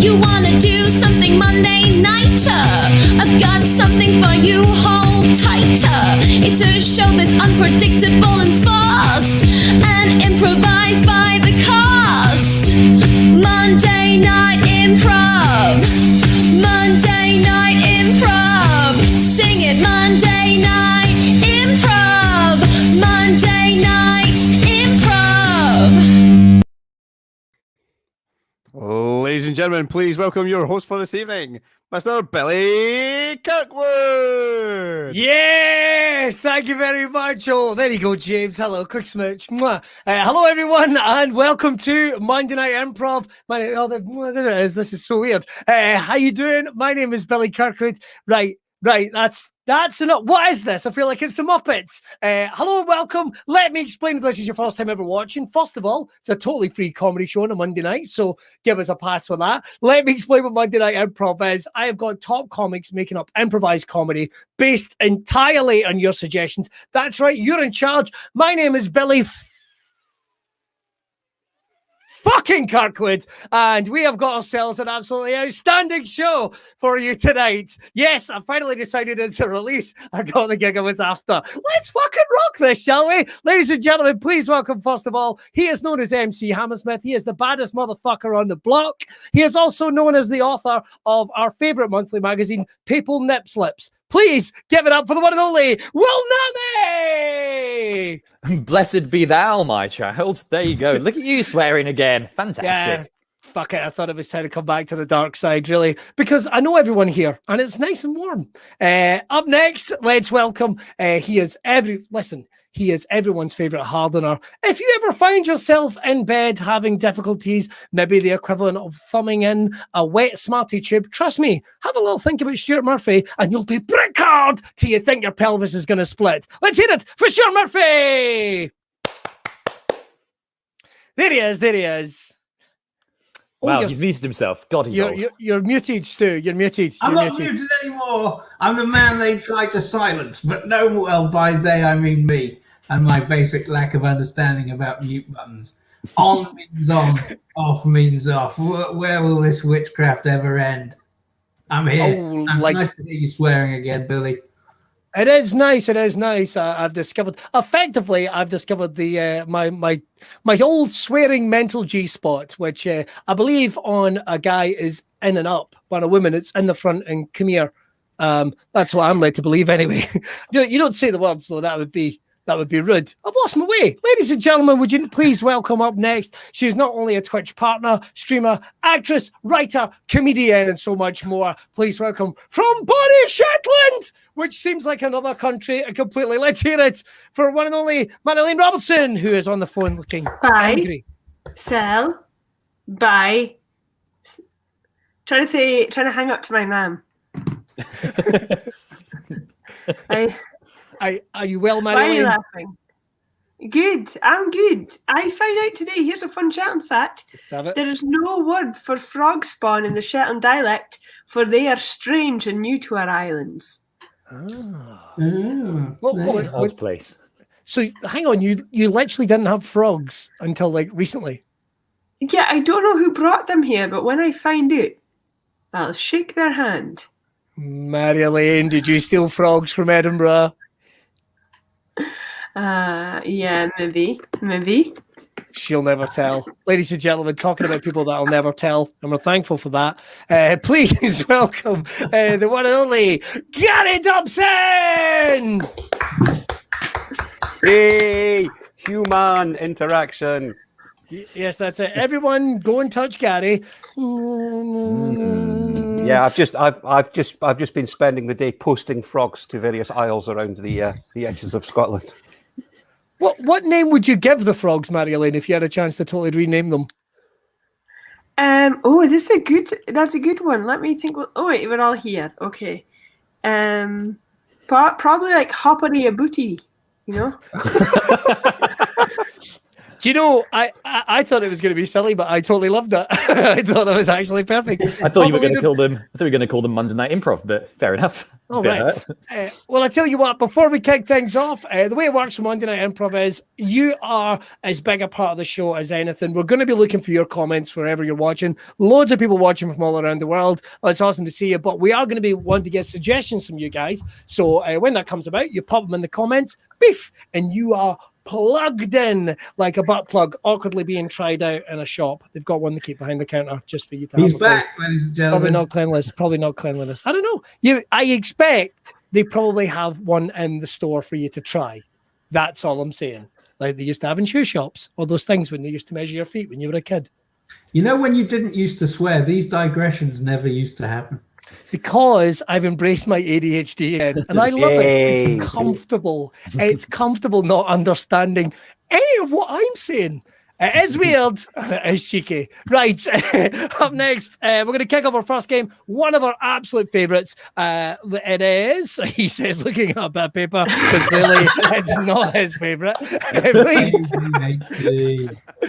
You wanna do something Monday nighter? I've got something for you, hold tighter. It's a show that's unpredictable and fast, and improvised by the cast. Monday Night Improv. Monday Night Improv. Sing it, Monday Night Improv. Monday Night Improv. Ladies and gentlemen, please welcome your host for this evening, Mr. Billy Kirkwood. Yes, thank you very much. Oh, there you go, James. Hello, quick smooch. Hello, everyone, and welcome to Monday Night Improv. There it is. This is so weird. How you doing? My name is Billy Kirkwood. Right. That's enough. What is this? I feel like it's the Muppets. Hello and welcome. Let me explain if this is your first time ever watching. First of all, it's a totally free comedy show on a Monday night, so give us a pass for that. Let me explain what Monday Night Improv is. I have got top comics making up improvised comedy based entirely on your suggestions. That's right, you're in charge. My name is Billy fucking Kirkwood, and we have got ourselves an absolutely outstanding show for you tonight. Yes, I finally decided to release. I got the gig I was after. Let's fucking rock this, shall we? Ladies and gentlemen, please welcome, first of all, he is known as MC Hammersmith. He is the baddest motherfucker on the block. He is also known as the author of our favourite monthly magazine, Papal Nip Slips. Please give it up for the one and only Will Nami! Blessed be thou, my child. There you go. Look at you swearing again. Fantastic. Yeah, fuck it. I thought it was time to come back to the dark side, really, because I know everyone here and it's nice and warm. Up next, let's welcome. He is everyone's favorite hardener. If you ever find yourself in bed having difficulties, maybe the equivalent of thumbing in a wet Smartie tube, trust me, have a little think about Stuart Murphy and you'll be brick hard till you think your pelvis is going to split. Let's hear it for Stuart Murphy. There he is. Wow, he's muted himself. God, he's old. You're muted, Stu. You're muted. I'm not muted anymore. I'm the man they tried to silence, but no, well, by they I mean me and my basic lack of understanding about mute buttons. On means on, off means off. Where will this witchcraft ever end? I'm here. It's nice to hear you swearing again, Billy. It is nice. I've discovered the my old swearing mental G spot, which I believe on a guy is in and up, but on a woman it's in the front and come here. That's what I'm led to believe anyway. You don't say the words though. That would be rude. I've lost my way. Ladies and gentlemen, would you please welcome up next? She's not only a Twitch partner, streamer, actress, writer, comedian, and so much more. Please welcome from Bonnie, Shetland, which seems like another country completely. Let's hear it for one and only Madeline Robertson, who is on the phone looking angry. Sell. Bye. Trying to hang up to my mum. Are you well, Madeline? Why are you laughing? Good. I'm good. I found out today, here's a fun Shetland fact. There is no word for frog spawn in the Shetland dialect, for they are strange and new to our islands. What place? So hang on, you literally didn't have frogs until like recently. Yeah, I don't know who brought them here, but when I find out, I'll shake their hand. Madeline, did you steal frogs from Edinburgh? Yeah, maybe. She'll never tell. Ladies and gentlemen, talking about people that'll never tell, and we're thankful for that. Please welcome the one and only Gary Dobson! Hey, human interaction. Yes, that's it. Everyone, go and touch Gary. Yeah, I've just been spending the day posting frogs to various isles around the edges of Scotland. What name would you give the frogs, Marilyn, if you had a chance to totally rename them? That's a good one. Let me think. Oh wait, we're all here. Okay. Probably like Hoppity a Booty, you know? Do you know, I thought it was going to be silly, but I totally loved it. I thought it was actually perfect. I thought you were going to call them. I thought you were going to call them Monday Night Improv, but fair enough. Oh, right. Well, I tell you what, before we kick things off, the way it works for Monday Night Improv is you are as big a part of the show as anything. We're going to be looking for your comments wherever you're watching. Loads of people watching from all around the world. It's awesome to see you, but we are going to be wanting to get suggestions from you guys. So when that comes about, you pop them in the comments, beef, and you are plugged in like a butt plug, awkwardly being tried out in a shop. They've got one to keep behind the counter just for you to have. He's back, ladies and gentlemen. Probably not cleanliness. I don't know. I expect they probably have one in the store for you to try. That's all I'm saying. Like they used to have in shoe shops, all those things when they used to measure your feet when you were a kid. You know, when you didn't used to swear, these digressions never used to happen. Because I've embraced my ADHD again, and I love it. It's comfortable. It's comfortable not understanding any of what I'm saying. It is weird. It's cheeky. Right. Up next, we're going to kick off our first game. One of our absolute favourites. It is, he says, looking at a bit of paper, because clearly it's not his favourite.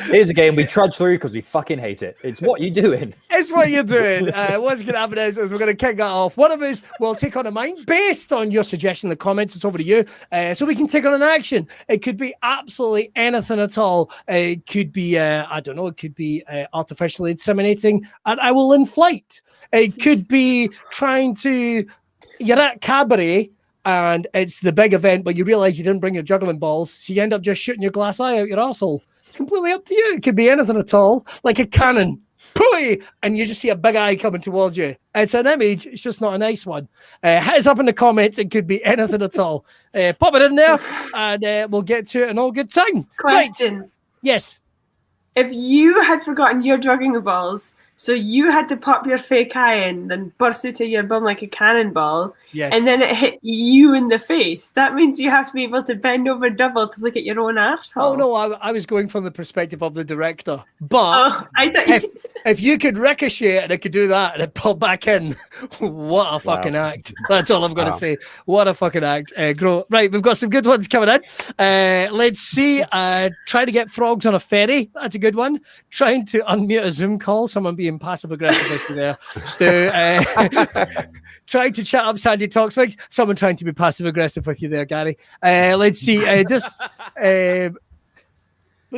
Here's a game we trudge through because we fucking hate it. It's what you doing. It's what you're doing. What's going to happen is we're going to kick that off. One of us will take on a mind based on your suggestion in the comments. It's over to you. So we can take on an action. It could be absolutely anything at all. It could be, I don't know, it could be artificially inseminating an owl in flight. It could be you're at cabaret and it's the big event, but you realise you didn't bring your juggling balls, so you end up just shooting your glass eye out your arsehole. It's completely up to you. It could be anything at all, like a cannon. Pooey! And you just see a big eye coming towards you. It's an image, it's just not a nice one. Hit us up in the comments, it could be anything at all. Pop it in there, and we'll get to it in all good time. Question. Right. Yes. If you had forgotten your drugging balls, so you had to pop your fake eye in and burst out of your bum like a cannonball, Yes. and then it hit you in the face, that means you have to be able to bend over double to look at your own arsehole. Oh, no, I was going from the perspective of the director. But Oh, I thought if you could ricochet it and it could do that and it pop back in, what a fucking act. That's all I'm going to say. What a fucking act. Right, we've got some good ones coming in. Let's see. Try to get frogs on a ferry. That's a good one. Trying to unmute a Zoom call. Someone being passive-aggressive with you there. Stu. Trying to chat up Sandy Talks Wigs. Someone trying to be passive-aggressive with you there, Gary. Let's see. Let's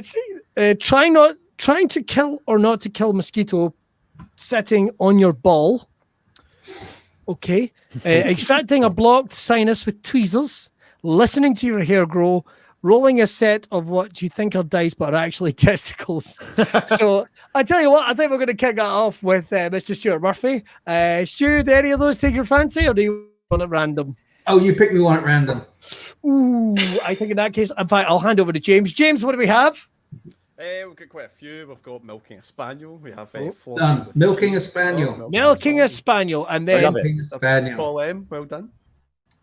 see. Trying to kill or not to kill mosquito sitting on your ball. Okay. Extracting a blocked sinus with tweezers. Listening to your hair grow. Rolling a set of what you think are dice but are actually testicles. So I tell you what, I think we're going to kick that off with Mr. Stuart Murphy. Stu, do any of those take your fancy or do you want it random? Oh, you pick me one at random. Ooh, I think in that case, in fact, I'll hand over to James. James, what do we have? We've got quite a few. We've got Milking a Spaniel. We have Done. Milking a Spaniel. Milking a Spaniel. And then Milking a Spaniel. Paul M. Well done.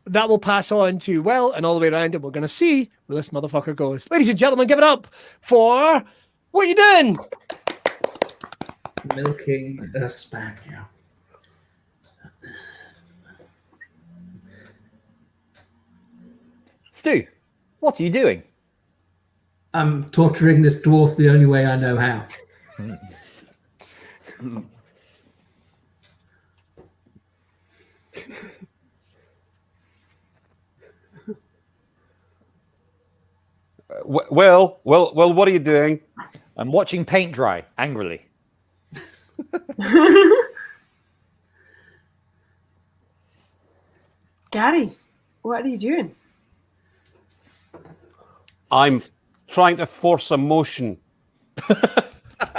that will pass on to Will and all the way around, and we're going to see where this motherfucker goes. Ladies and gentlemen, give it up for What You Doing? Milking a Spaniel. Stu, what are you doing? I'm torturing this dwarf the only way I know how. Well, what are you doing? I'm watching paint dry angrily. Gary, what are you doing? I'm trying to force a motion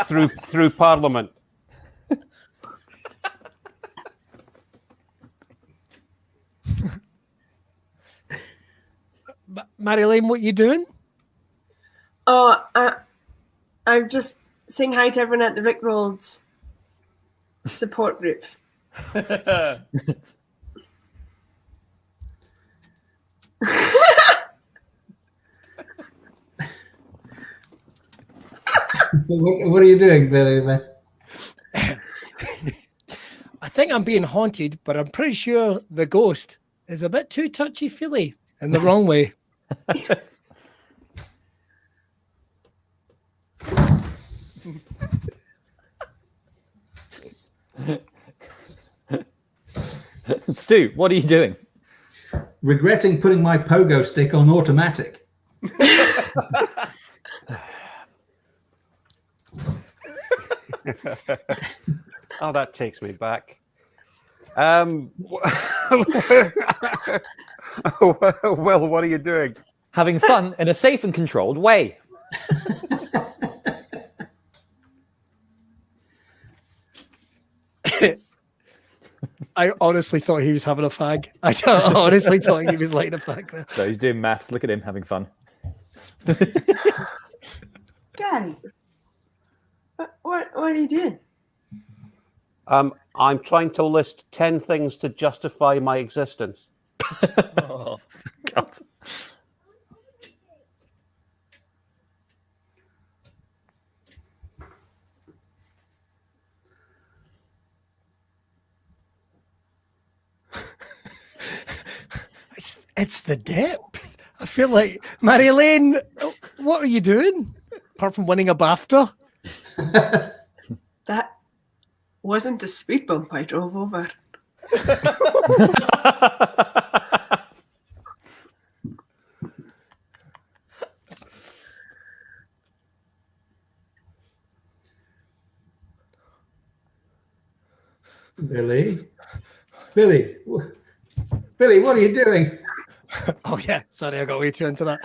through Parliament. Marilyn, what you doing? Oh, I'm just saying hi to everyone at the Rick Rolls support group. What are you doing, Billy? I think I'm being haunted, but I'm pretty sure the ghost is a bit too touchy-feely in the wrong way. Stu, what are you doing? Regretting putting my pogo stick on automatic. Oh, that takes me back. Well, what are you doing? Having fun in a safe and controlled way. I honestly thought he was having a fag. I honestly thought he was lighting a fag there. So he's doing maths. Look at him having fun. Gary, what are you doing? I'm trying to list 10 things to justify my existence. Oh, God. It's the depth. I feel like, Mary-Elaine, what are you doing? Apart from winning a BAFTA? That wasn't a speed bump I drove over. Billy, what are you doing? Oh yeah, sorry, I got way too into that.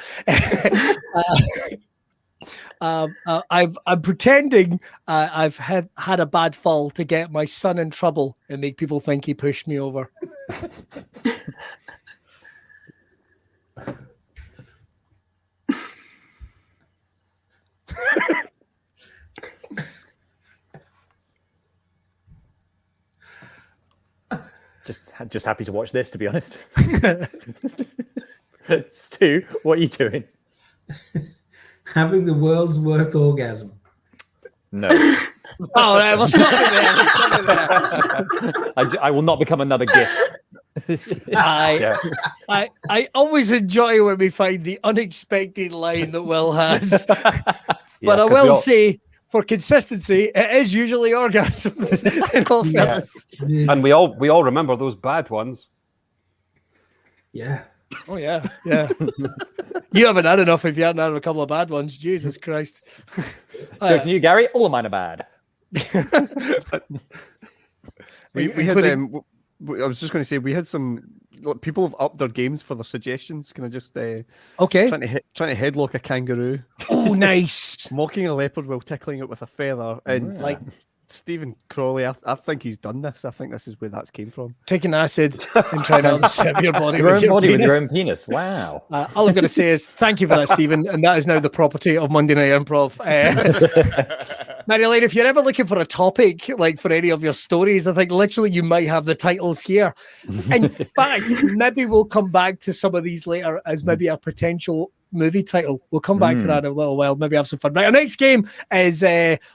I'm pretending I've had a bad fall to get my son in trouble and make people think he pushed me over. Just happy to watch this, to be honest. Stu, what are you doing? Having the world's worst orgasm. No. All right, we'll stop it there. I will not become another GIF. I always enjoy when we find the unexpected line that Will has. But I will say, for consistency, it is usually orgasms in all fairness. And we all remember those bad ones. Yeah. Oh yeah. You haven't had enough if you hadn't had a couple of bad ones. Jesus Christ. Jokes on you, Gary. All of mine are bad. We had I was just going to say we had some people have upped their games for their suggestions. Can I just okay trying to headlock a kangaroo? Oh, nice. Mocking a leopard while tickling it with a feather, and like Stephen Crawley, I think he's done this. I think this is where that's came from. Taking acid and trying to upset your body Your with own your body with penis. your own penis. Wow. All I'm going to say is thank you for that, Stephen, and that is now the property of Monday Night Improv. Mary-Elaine, if you're ever looking for a topic, like for any of your stories, I think literally you might have the titles here. In fact, maybe we'll come back to some of these later as maybe a potential movie title. We'll come back to that in a little while. Maybe have some fun. Right, our next game is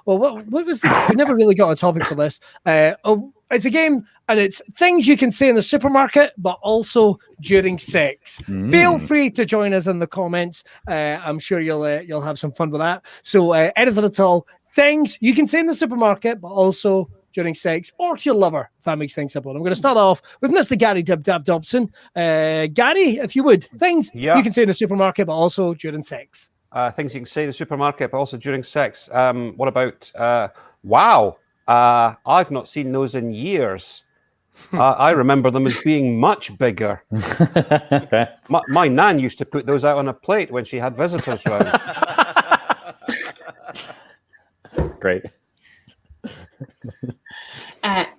what was we never really got a topic for this. It's a game and it's things you can say in the supermarket, but also during sex. Feel free to join us in the comments. I'm sure you'll have some fun with that. So anything at all, things you can say in the supermarket, but also during sex, or to your lover, if that makes things simple. I'm going to start off with Mr. Gary Dib Dab Dobson. Gary, if you would, things you can say in the supermarket, but also during sex. Things you can say in the supermarket, but also during sex. What about, wow, I've not seen those in years. I remember them as being much bigger. My nan used to put those out on a plate when she had visitors round. Great.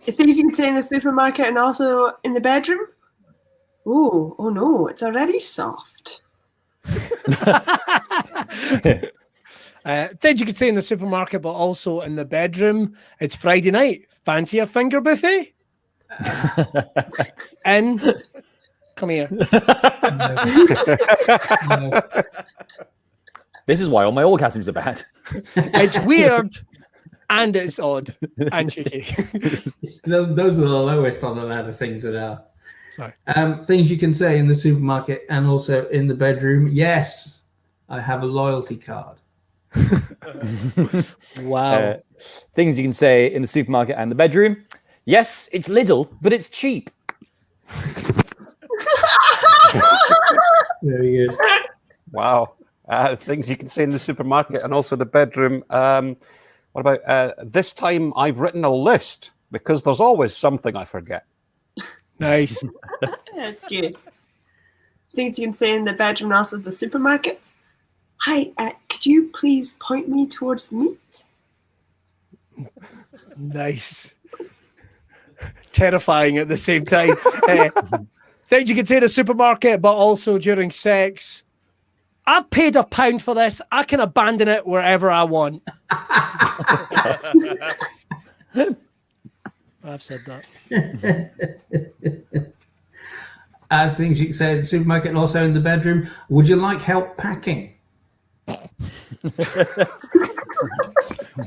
Things you can say in the supermarket and also in the bedroom. Oh no, it's already soft. Things you can say in the supermarket, but also in the bedroom. It's Friday night. Fancy a finger buffet? And come here. This is why all my orgasms are bad. It's weird and it's odd and cheeky. Those are the lowest on the ladder things that are. Sorry. Things you can say in the supermarket and also in the bedroom. Yes, I have a loyalty card. Wow. Things you can say in the supermarket and the bedroom. Yes, it's Lidl, but it's cheap. Very good. Wow. Things you can say in the supermarket and also the bedroom. What about this time I've written a list because there's always something I forget. Nice. That's good. Things you can say in the bedroom and also the supermarket. Hi, could you please point me towards the meat? Nice. Terrifying at the same time. Things you can say in the supermarket, but also during sex. I've paid £1 for this. I can abandon it wherever I want. I've said that. Things you can say in the supermarket and also in the bedroom. Would you like help packing?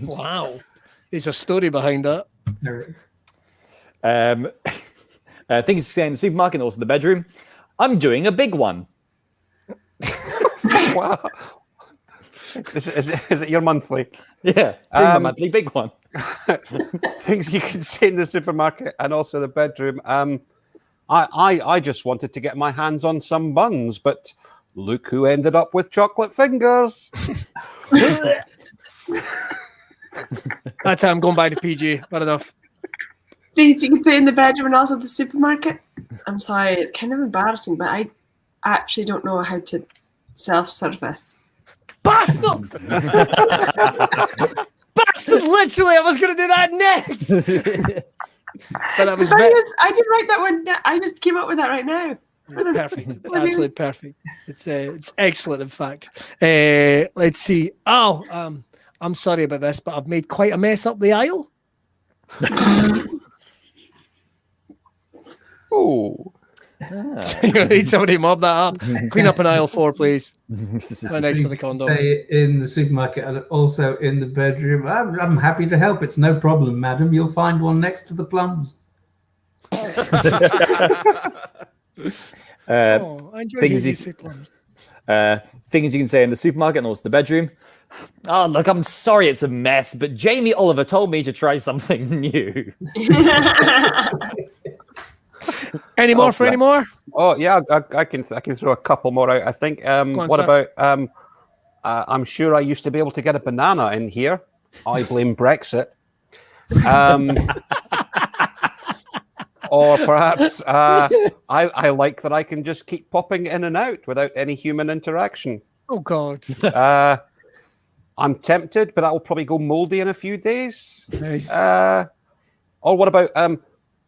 Wow. There's a story behind that. Things you say in the supermarket and also the bedroom. I'm doing a big one. Wow. Is it your monthly? Yeah, doing a monthly big one. Things you can say in the supermarket and also the bedroom. I just wanted to get my hands on some buns, but look who ended up with chocolate fingers. That's how I'm going back to PG. Bad enough. Things you can say in the bedroom and also the supermarket. I'm sorry, it's kind of embarrassing, but I actually don't know how to self-service. Bastard! Bastard! Literally, I was going to do that next. But I was I didn't write that one. I just came up with that right now. perfect. It's absolutely perfect. It's excellent, in fact. Let's see. Oh, I'm sorry about this, but I've made quite a mess up the aisle. Oh. You need somebody to mob that up. Clean up an aisle 4, please. Right next to the condoms. Say it in the supermarket and also in the bedroom. I'm happy to help. It's no problem, madam. You'll find one next to the plums. I enjoy things hearing you- you say plums. Things you can say in the supermarket and also the bedroom. Oh, look, I'm sorry it's a mess, but Jamie Oliver told me to try something new. Any more for any more? Oh yeah, I can throw a couple more out. I think. What sir. about? I'm sure I used to be able to get a banana in here. I blame Brexit. Or perhaps I like that I can just keep popping in and out without any human interaction. Oh God. I'm tempted, but that will probably go moldy in a few days. Nice. Or what about?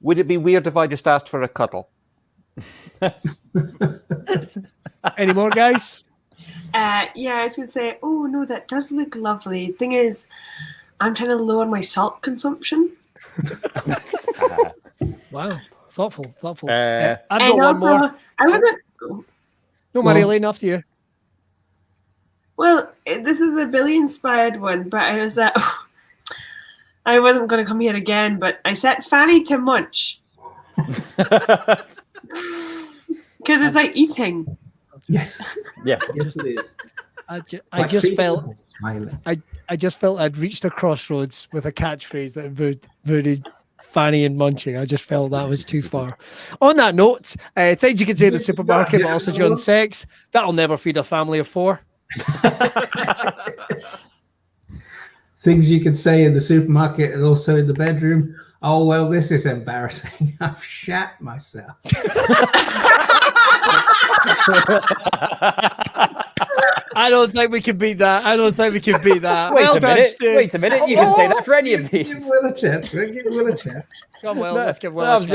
Would it be weird if I just asked for a cuddle? Any more, guys? Yeah, I was going to say, oh, no, that does look lovely. Thing is, I'm trying to lower my salt consumption. Wow. Thoughtful. Uh, I've got And one also, more. I wasn't... No, Marie-Elaine, after you. Well, this is a Billy-inspired one, but I was I wasn't going to come here again, but I set Fanny to munch. Because it's like eating. Yes. yes. Yes, it is. I just felt Smiling. I just felt I'd reached a crossroads with a catchphrase that included Fanny and munching. I just felt that was too far. On that note, things you can say in the supermarket, but also during sex, that'll never feed a family of 4. Things you could say in the supermarket and also in the bedroom. Oh, well, this is embarrassing. I've shat myself. I don't think we can beat that. Wait Well a done, minute. Stu. Wait a minute. You can say that for any of Give these. Will a chance. Give Will a chance. Come well, let's give I was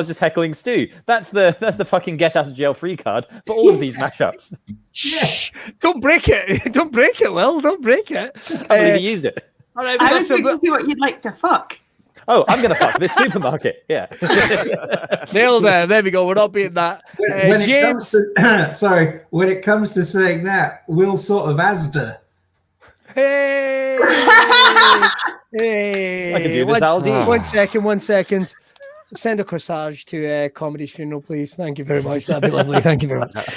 just heckling Stu. That's the fucking get out of jail free card for all of these mashups. Shh! Don't break it. Don't break it, Will. Don't break it. I can't believe he used it. All right, I was waiting to see what you'd like to fuck. Oh, I'm gonna fuck this supermarket. Yeah. nailed it. There we go. We're not beating that. When it James. comes to, when it comes to saying that, Will sort of Asda. Hey. Hey. I can do this, Aldi. One second. send a corsage to Comedy's funeral, please. Thank you very much. That'd be lovely. Thank you very much.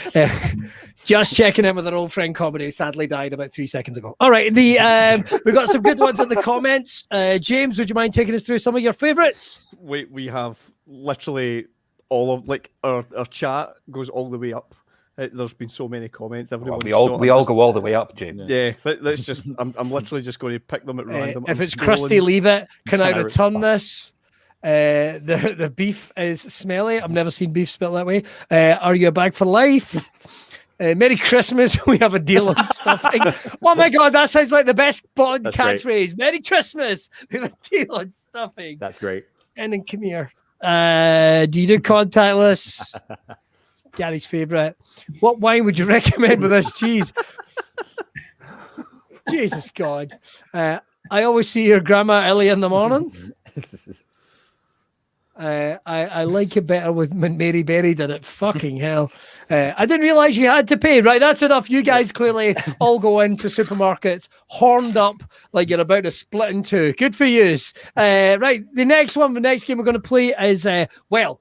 Just checking in with our old friend Comedy. Sadly died about 3 seconds ago. All right, we've got some good ones in the comments. James, would you mind taking us through some of your favourites? We have literally all of our chat goes all the way up. There's been so many comments. Well, we all go all the way up, James. Yeah, let's just. I'm literally just going to pick them at random. If it's crusty, leave it. Can I return this? The beef is smelly. I've never seen beef spelled that way. Are you a bag for life? Merry Christmas. We have a deal on stuffing. Oh my God, that sounds like the best Bond catchphrase. Merry Christmas. We have a deal on stuffing. That's great. And then come here. Do you do contactless? Gary's favourite. What wine would you recommend with this cheese? Jesus God. I always see your grandma early in the morning. I like it better with Mary Berry did it. Fucking hell. I didn't realise you had to pay. Right, that's enough. You guys clearly all go into supermarkets horned up like you're about to split in two. Good for yous. Right, the next game we're going to play is, well,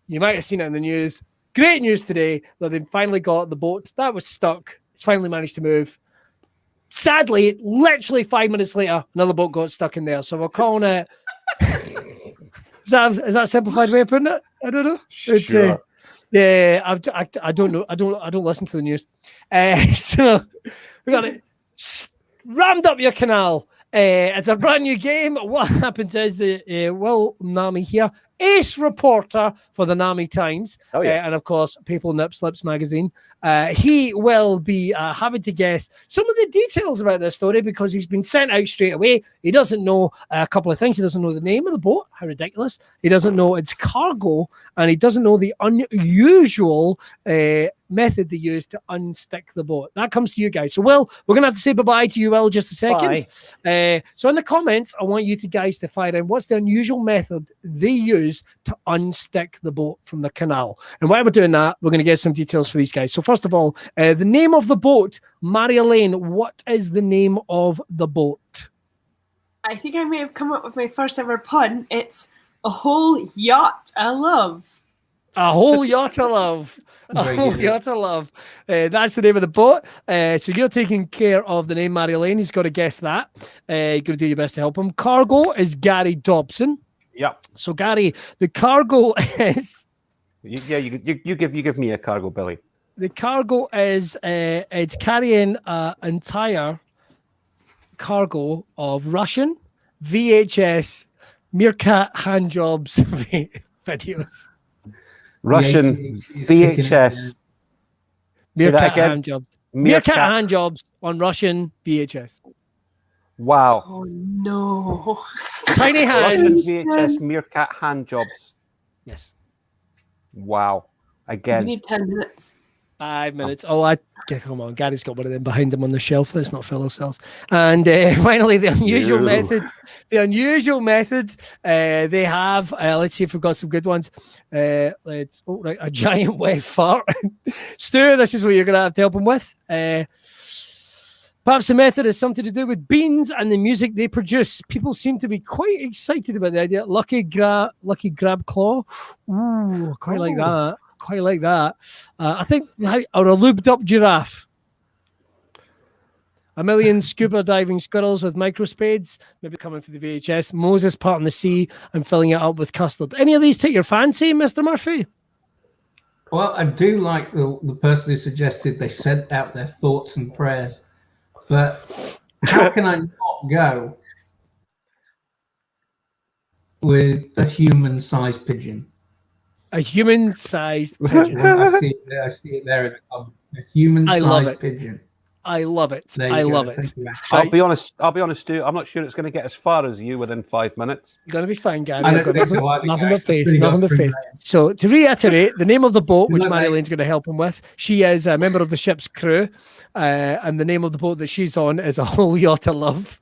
you might have seen it in the news. Great news today that they finally got the boat that was stuck. It's finally managed to move. Sadly, literally 5 minutes later, another boat got stuck in there. So we're calling it... Is that a simplified way of putting it? I don't know. Sure. Yeah, I don't know. I don't listen to the news. So we got it rammed up your canal. It's a brand new game. What happens is Will Nami here, ace reporter for the Nami Times, and of course People Nip Slips magazine. He will be having to guess some of the details about this story because he's been sent out straight away. He doesn't know a couple of things. He doesn't know the name of the boat. How ridiculous. He doesn't know its cargo, and he doesn't know the unusual method they use to unstick the boat. That comes to you guys. So, Will, we're going to have to say bye-bye to you, Will, just a second. So in the comments, I want you guys to find out what's the unusual method they use to unstick the boat from the canal. And while we're doing that, we're going to get some details for these guys. So first of all, the name of the boat, Marie-Elaine, what is the name of the boat? I think I may have come up with my first ever pun. It's A Whole Yacht of Love. A Whole Yacht of Love. A Whole Yacht of Love. That's the name of the boat. So you're taking care of the name Marie-Elaine. He's got to guess that. You're going to do your best to help him. Cargo is Gary Dobson. Yep. So Gary, the cargo is... You give me a cargo, Billy. The cargo is it's carrying an entire cargo of Russian VHS Meerkat handjobs videos. Russian VHS. Meerkat handjobs. Meerkat handjobs on Russian VHS. Wow. Oh no. Tiny Russian hands. VHS Meerkat handjobs. Yes. Wow. We Again. need 10 minutes. 5 minutes. Come on. Gary's got one of them behind him on the shelf. Let's not fill ourselves. And finally, the unusual method. The unusual method they have. Let's see if we've got some good ones. A giant wet fart. Stu, this is what you're going to have to help him with. Perhaps the method is something to do with beans and the music they produce. People seem to be quite excited about the idea. Lucky grab claw. Ooh, quite like that. Quite like that. I think, or a lubed up giraffe. A million scuba diving squirrels with microspades, maybe coming for the VHS. Moses parting the sea and filling it up with custard. Any of these take your fancy, Mr. Murphy? Well, I do like the person who suggested they sent out their thoughts and prayers. But how can I not go with a human-sized pigeon? A human-sized pigeon. I see it there in the comment. A human-sized pigeon. I love it. I love it. I'll be honest, Stu. I'm not sure it's going to get as far as you within 5 minutes. You're going to be fine, Gary. I don't think so. I think Nothing I but faith. actually Nothing got but faith. through. So to reiterate, the name of the boat, which Good night, Marie-Elaine's going to help him with, she is a member of the ship's crew, and the name of the boat that she's on is A Whole Yacht of Love.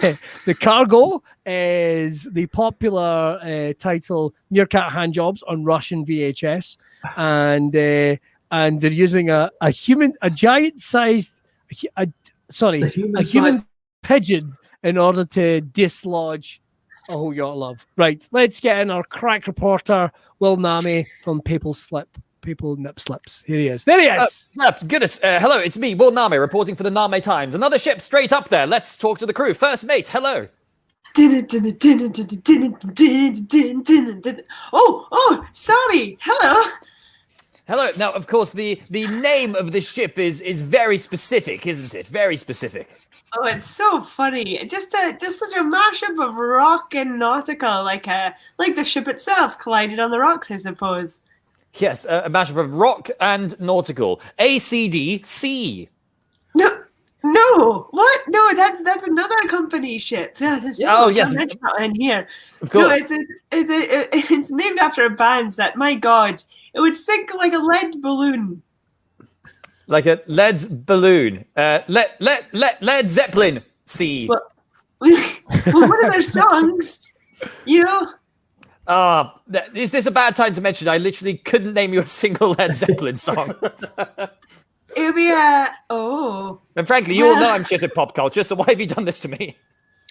The cargo is the popular title Meerkat Handjobs on Russian VHS, and they're using a giant-sized a human pigeon in order to dislodge A whole yacht of love. Right, let's get in our crack reporter, Will Nami from Papal Nip Slips. Here he is. There he is. Goodness. Hello, it's me, Will Name, reporting for the Name Times. Another ship straight up there. Let's talk to the crew. First mate, hello. Oh, sorry. Hello. Hello. Now, of course, the name of the ship is very specific, isn't it? Very specific. Oh, it's so funny. Just such a mashup of rock and nautical, like the ship itself collided on the rocks, I suppose. Yes, a mashup of rock and nautical. ACDC. No, what? No, that's another company ship. Yes, in here. Of course. No, it's named after a band that, my God, it would sink like a lead balloon. Like a lead balloon. Led Zeppelin. C. Well, one of their songs, you know. Is this a bad time to mention? I literally couldn't name you a single Led Zeppelin song. It would be And frankly, you all know I'm shit at pop culture, so why have you done this to me?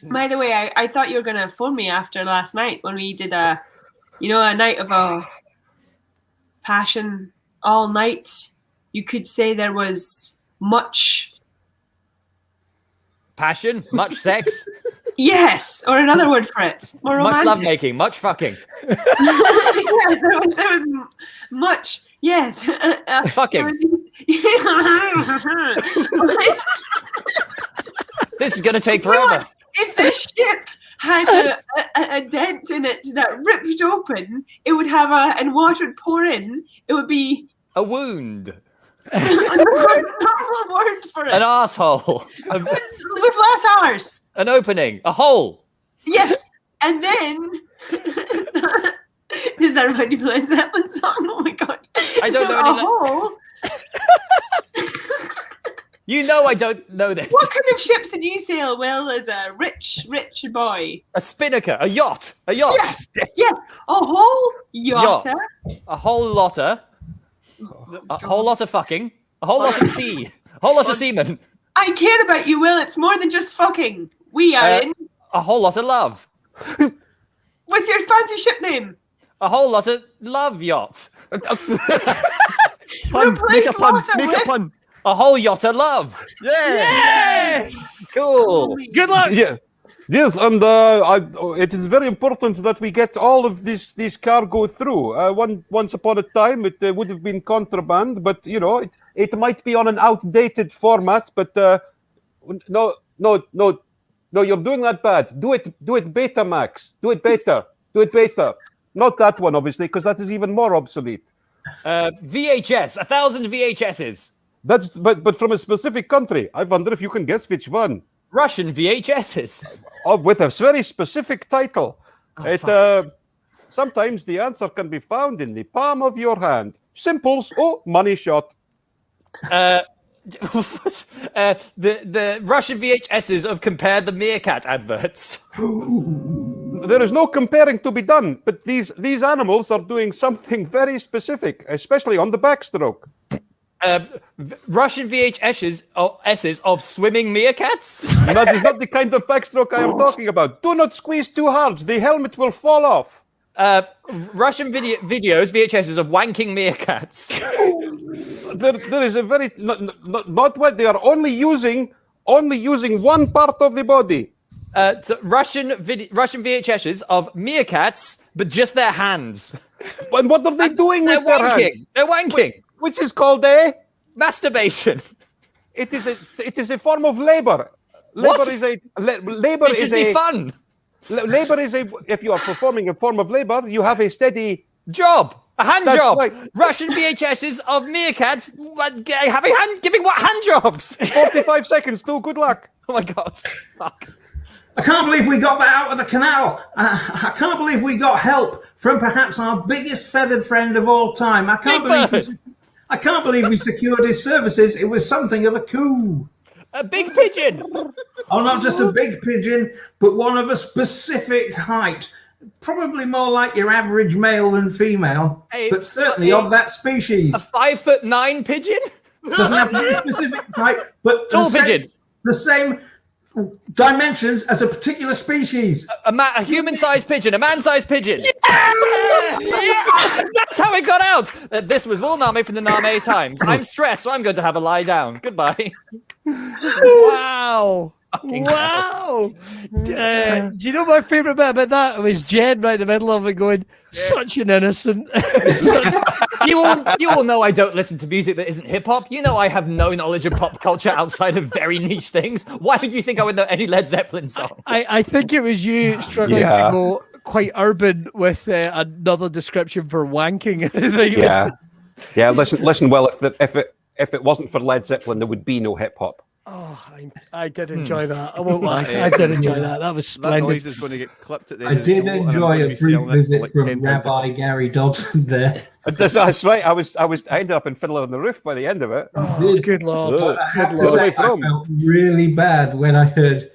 By the way, I thought you were gonna phone me after last night when we did a night of passion all night. You could say there was much Passion, much sex, yes, or another word for it. More much romantic. lovemaking, much fucking. Yes, there was much. Yes, Fucking. This is gonna take forever. If this ship had a dent in it that ripped open, it would have and water would pour in. It would be A wound. another word for it. An asshole. With less R's. An opening. A hole. Yes, and then does that remind you of a Led Zeppelin song? Oh my God! I don't know a any hole. You know I don't know this. What kind of ships did you sail, Will, as a rich boy? A spinnaker. A yacht. A yacht. Yes, yes, a whole yachter. A whole lotter. A whole lot of fucking. A whole lot of sea. A whole lot of seamen. I care about you, Will. It's more than just fucking. We are in A whole lot of love. with your fancy ship name. A whole lot of love yacht. Pun. Make a Replace pun. water Make a with- pun. A whole yacht of love. Yes. Cool. Good luck. Yeah. Yes, and it is very important that we get all of this cargo through. Once upon a time, it would have been contraband, but it might be on an outdated format. But no, you're doing that bad. Do it Betamax. Do it beta. Not that one, obviously, because that is even more obsolete. VHS. 1,000 VHSs. That's but from a specific country. I wonder if you can guess which one. Russian VHSs. With a very specific title. Sometimes the answer can be found in the palm of your hand. Simples. Oh, money shot. The Russian VHSs have compared the Meerkat adverts. There is no comparing to be done, but these animals are doing something very specific, especially on the backstroke. Russian VHSs of swimming meerkats? That is not the kind of backstroke I am talking about. Do not squeeze too hard. The helmet will fall off. Russian videos, VHSs of wanking meerkats. There is a very not what they are only using one part of the body. So Russian VHSs of meerkats, but just their hands. And what are they doing They're with their hands? wanking. They're wanking. Which is called a Masturbation. It is a form of labor. What? Labor It should be fun. Labor is if you are performing a form of labor, you have a steady Job. A hand That's job. right. Russian VHSs of meerkats giving what hand jobs? 45 seconds too. Good luck. Oh my God. Fuck. I can't believe we got that out of the canal. I can't believe we got help from perhaps our biggest feathered friend of all time. I can't believe we secured his services. It was something of a coup. A big pigeon. Oh, not just a big pigeon, but one of a specific height. Probably more like your average male than female, but certainly of that species. A 5'9" pigeon. Doesn't have to be a specific type, but Tall pigeon. the same dimensions as a particular species. A human-sized pigeon, a man-sized pigeon. Yeah! That's how it got out. This was Will Name from the Name Times. I'm stressed, so I'm going to have a lie down. Goodbye. Wow. Wow. Do you know my favourite bit about that? It was Jen right in the middle of it going, such an innocent. You all know I don't listen to music that isn't hip-hop. You know I have no knowledge of pop culture outside of very niche things. Why would you think I would know any Led Zeppelin song? I think it was you struggling to go quite urban with another description for wanking. Yeah. Listen. Well, if it wasn't for Led Zeppelin, there would be no hip hop. Oh, I did enjoy that. I won't lie. I did enjoy that. That was splendid. That noise is going to get clipped at the I end of the did show, and I'm enjoy gonna a be brief selling it visit like from 10 pounds a Rabbi Gary Dobson there. That's right. I ended up in Fiddler on the Roof by the end of it. Oh, good lord. Ugh. I have to Good say, lord. I felt really bad when I heard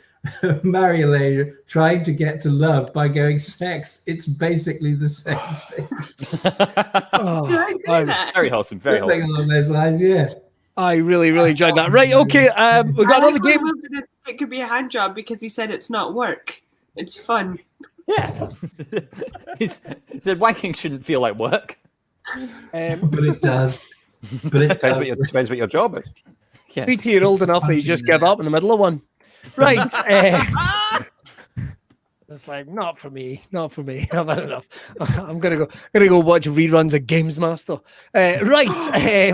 Marielene trying to get to love by going sex. It's basically the same thing. Oh, Did I say that? Very wholesome, very Something wholesome. along those lines, yeah. I really enjoyed that. Right, okay. We got I another like game. when Will did it could be a hand job because he said it's not work. It's fun. Yeah. He said wanking shouldn't feel like work. But it does. But it Depends what your job is. Yes. BT, you're old enough that you just give up in the middle of one. Right. It's like, not for me. I've had enough. I'm gonna go watch reruns of Games Master. Right.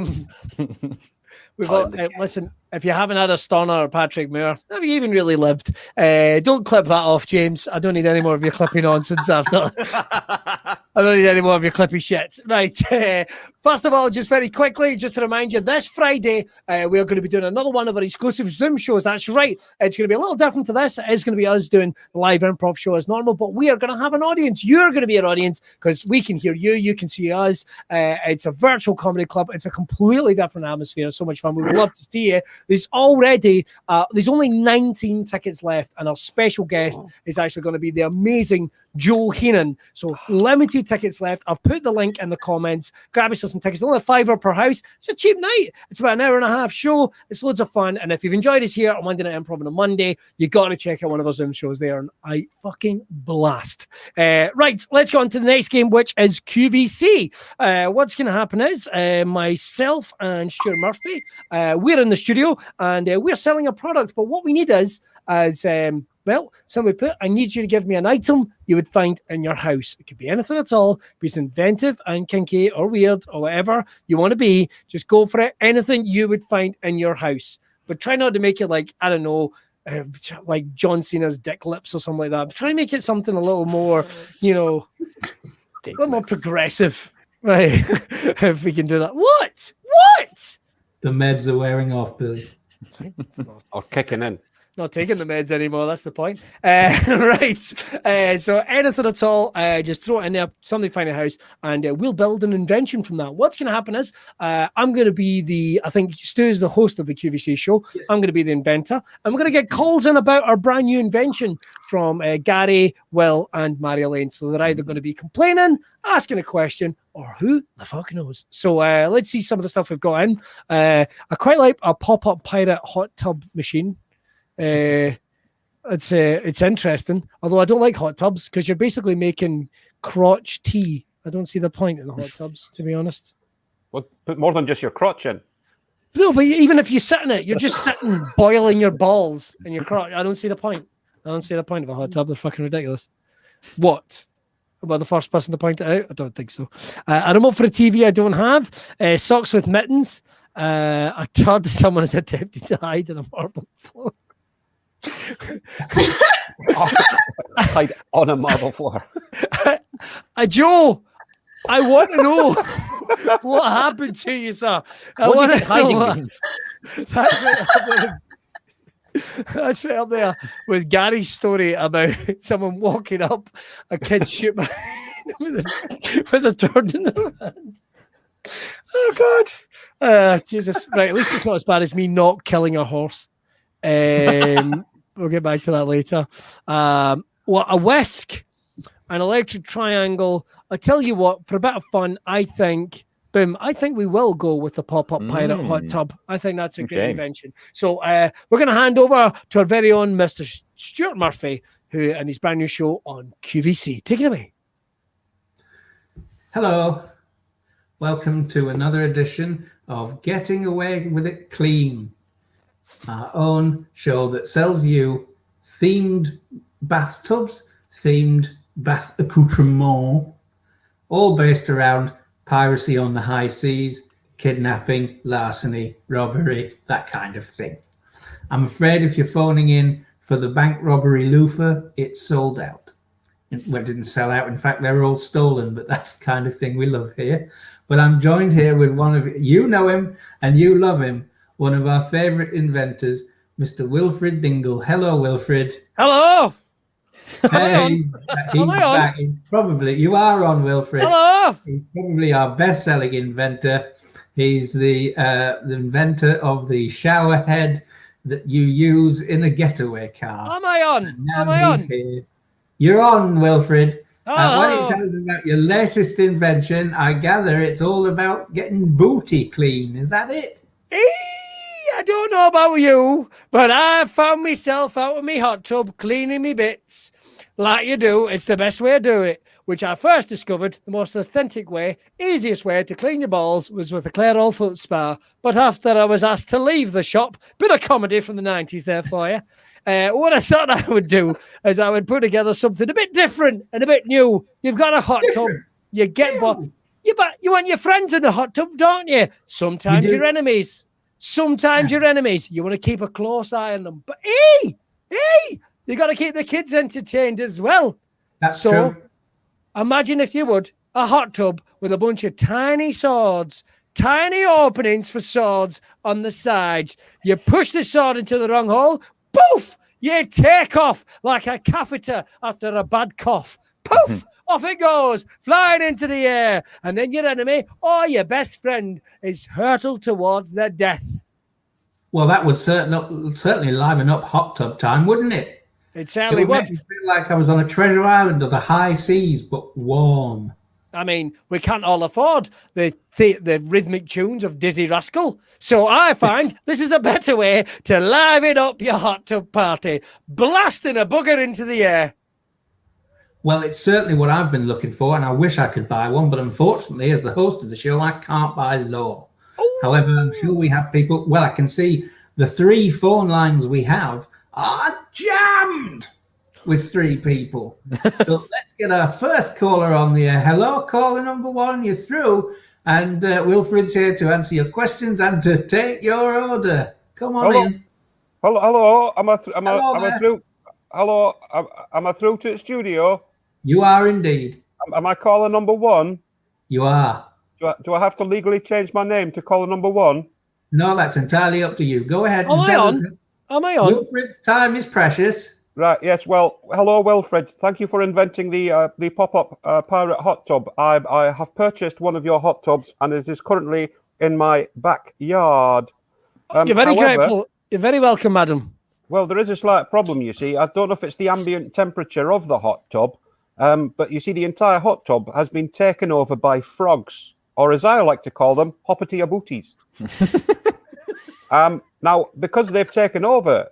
We've got, listen, if you haven't had a Stunner or Patrick Moore, have you even really lived? Don't clip that off, James. I don't need any more of your clippy nonsense after. I don't need any more of your clippy shit. Right. First of all, just very quickly, just to remind you, this Friday, we are going to be doing another one of our exclusive Zoom shows. That's right. It's going to be a little different to this. It is going to be us doing the live improv show as normal, but we are going to have an audience. You're going to be an audience because we can hear you. You can see us. It's a virtual comedy club. It's a completely different atmosphere. It's so much fun. We would love to see you. There's only 19 tickets left, and our special guest is actually going to be the amazing Joe Heenan. So limited tickets left. I've put the link in the comments. Grab yourself some tickets. Only $5 per house. It's a cheap night. It's about an hour and a half show. It's loads of fun. And if you've enjoyed us here on Monday Night Improv on a Monday, you got to check out one of our Zoom shows there. And I fucking blast. Right, let's go on to the next game, which is QVC. What's going to happen is myself and Stuart Murphy, we're in the studio and we're selling a product. But what we need is somebody put, I need you to give me an item you would find in your house. It could be anything at all. Be as inventive and kinky or weird or whatever you want to be. Just go for it. Anything you would find in your house. But try not to make it like, I don't know, like John Cena's dick lips or something like that. But try to make it something a little more, a little more progressive. Right. If we can do that. What? The meds are wearing off, Billy. Or kicking in. Not taking the meds anymore. That's the point. Right. So anything at all, just throw it in there. Somebody find a house, and we'll build an invention from that. What's going to happen is I'm going to be I think Stu is the host of the QVC show. Yes. I'm going to be the inventor. I'm going to get calls in about our brand new invention from Gary, Will, and Marielene. So they're either going to be complaining, asking a question, or who the fuck knows. So let's see some of the stuff we've got in. I quite like a pop-up pirate hot tub machine. It's interesting, although I don't like hot tubs because you're basically making crotch tea. I don't see the point in the hot tubs, to be honest. Well, put more than just your crotch in. No, but even if you sit in it, you're just sitting boiling your balls in your crotch. I don't see the point. I don't see the point of a hot tub. They're fucking ridiculous. What? Am I the first person to point it out? I don't think so. A remote for a TV I don't have. Socks with mittens. A turd someone is attempting to hide in a marble floor. Hide on a marble floor. Joe, I want to know what happened to you, sir. What do you think hiding means? That's right up there with Gary's story about someone walking up a kid's shoot with a turd in their hand. Oh God, Jesus! Right, at least it's not as bad as me not killing a horse. We'll get back to that later. A whisk, an electric triangle. I tell you what, for a bit of fun, I think Boom. I think we will go with the pop-up pirate hot tub. I think that's a great invention. So we're going to hand over to our very own Mr. Stuart Murphy, who and his brand new show on QVC. Take it away. Hello. Welcome to another edition of Getting Away with It Clean, our own show that sells you themed bathtubs, themed bath accoutrements, all based around piracy on the high seas, kidnapping, larceny, robbery, that kind of thing. I'm afraid if you're phoning in for the bank robbery loofah, it's sold out. Well, it didn't sell out. In fact, they were all stolen, but that's the kind of thing we love here. But I'm joined here with one of you know him and you love him, one of our favourite inventors, Mr. Wilfred Dingle. Hello, Wilfred. Hello. Hey, he's back. Probably you are on, Wilfred. Hello. He's probably our best-selling inventor. He's the inventor of the shower head that you use in a getaway car. Am I on? Now Am I on? here. You're on, Wilfred. Why don't Oh. you tell us about your latest invention? I gather it's all about getting booty clean. Is that it? I don't know about you, but I found myself out of my hot tub cleaning me bits. Like you do, it's the best way to do it, which I first discovered the most authentic way, easiest way to clean your balls was with a Clare Old Foot Spa. But after I was asked to leave the shop, bit of comedy from the 90s there for you, what I thought I would do is I would put together something a bit different and a bit new. You've got a hot tub, you get you want your friends in the hot tub, don't you? Sometimes You do. your enemies. Sometimes your enemies. You want to keep a close eye on them. But you got to keep the kids entertained as well. That's So true. imagine, if you would, a hot tub with a bunch of tiny swords, tiny openings for swords on the sides. You push the sword into the wrong hole, poof, you take off like a catheter after a bad cough. Poof, off it goes, flying into the air. And then your enemy or your best friend is hurtled towards their death. Well, that would certainly liven up hot tub time, wouldn't it? It It certainly would would. make me feel like I was on a treasure island of the high seas, but warm. I mean, we can't all afford the rhythmic tunes of Dizzy Rascal. So I find this is a better way to liven up your hot tub party, blasting a bugger into the air. Well, it's certainly what I've been looking for, and I wish I could buy one, but unfortunately, as the host of the show, I can't by law. However, I'm sure we have people. Well, I can see the 3 phone lines we have are jammed with 3 people. So let's get our first caller on the air. Hello, caller number 1, you're through, and Wilfred's here to answer your questions and to take your order. Come on Hello. in. Hello. Am I there. through? Hello. Am I through to the studio? You are indeed. Am I caller number 1? You are. Do I have to legally change my name to caller number 1? No, that's entirely up to you. Go ahead Am and I tell us. on? Am I on? Wilfred's time is precious. Right. Yes. Well, hello, Wilfred. Thank you for inventing the pop-up pirate hot tub. I have purchased one of your hot tubs, and it is currently in my backyard. You're very however, grateful. You're very welcome, madam. Well, there is a slight problem, you see. I don't know if it's the ambient temperature of the hot tub, but you see, the entire hot tub has been taken over by frogs, or as I like to call them, hoppity booties. Now, because they've taken over,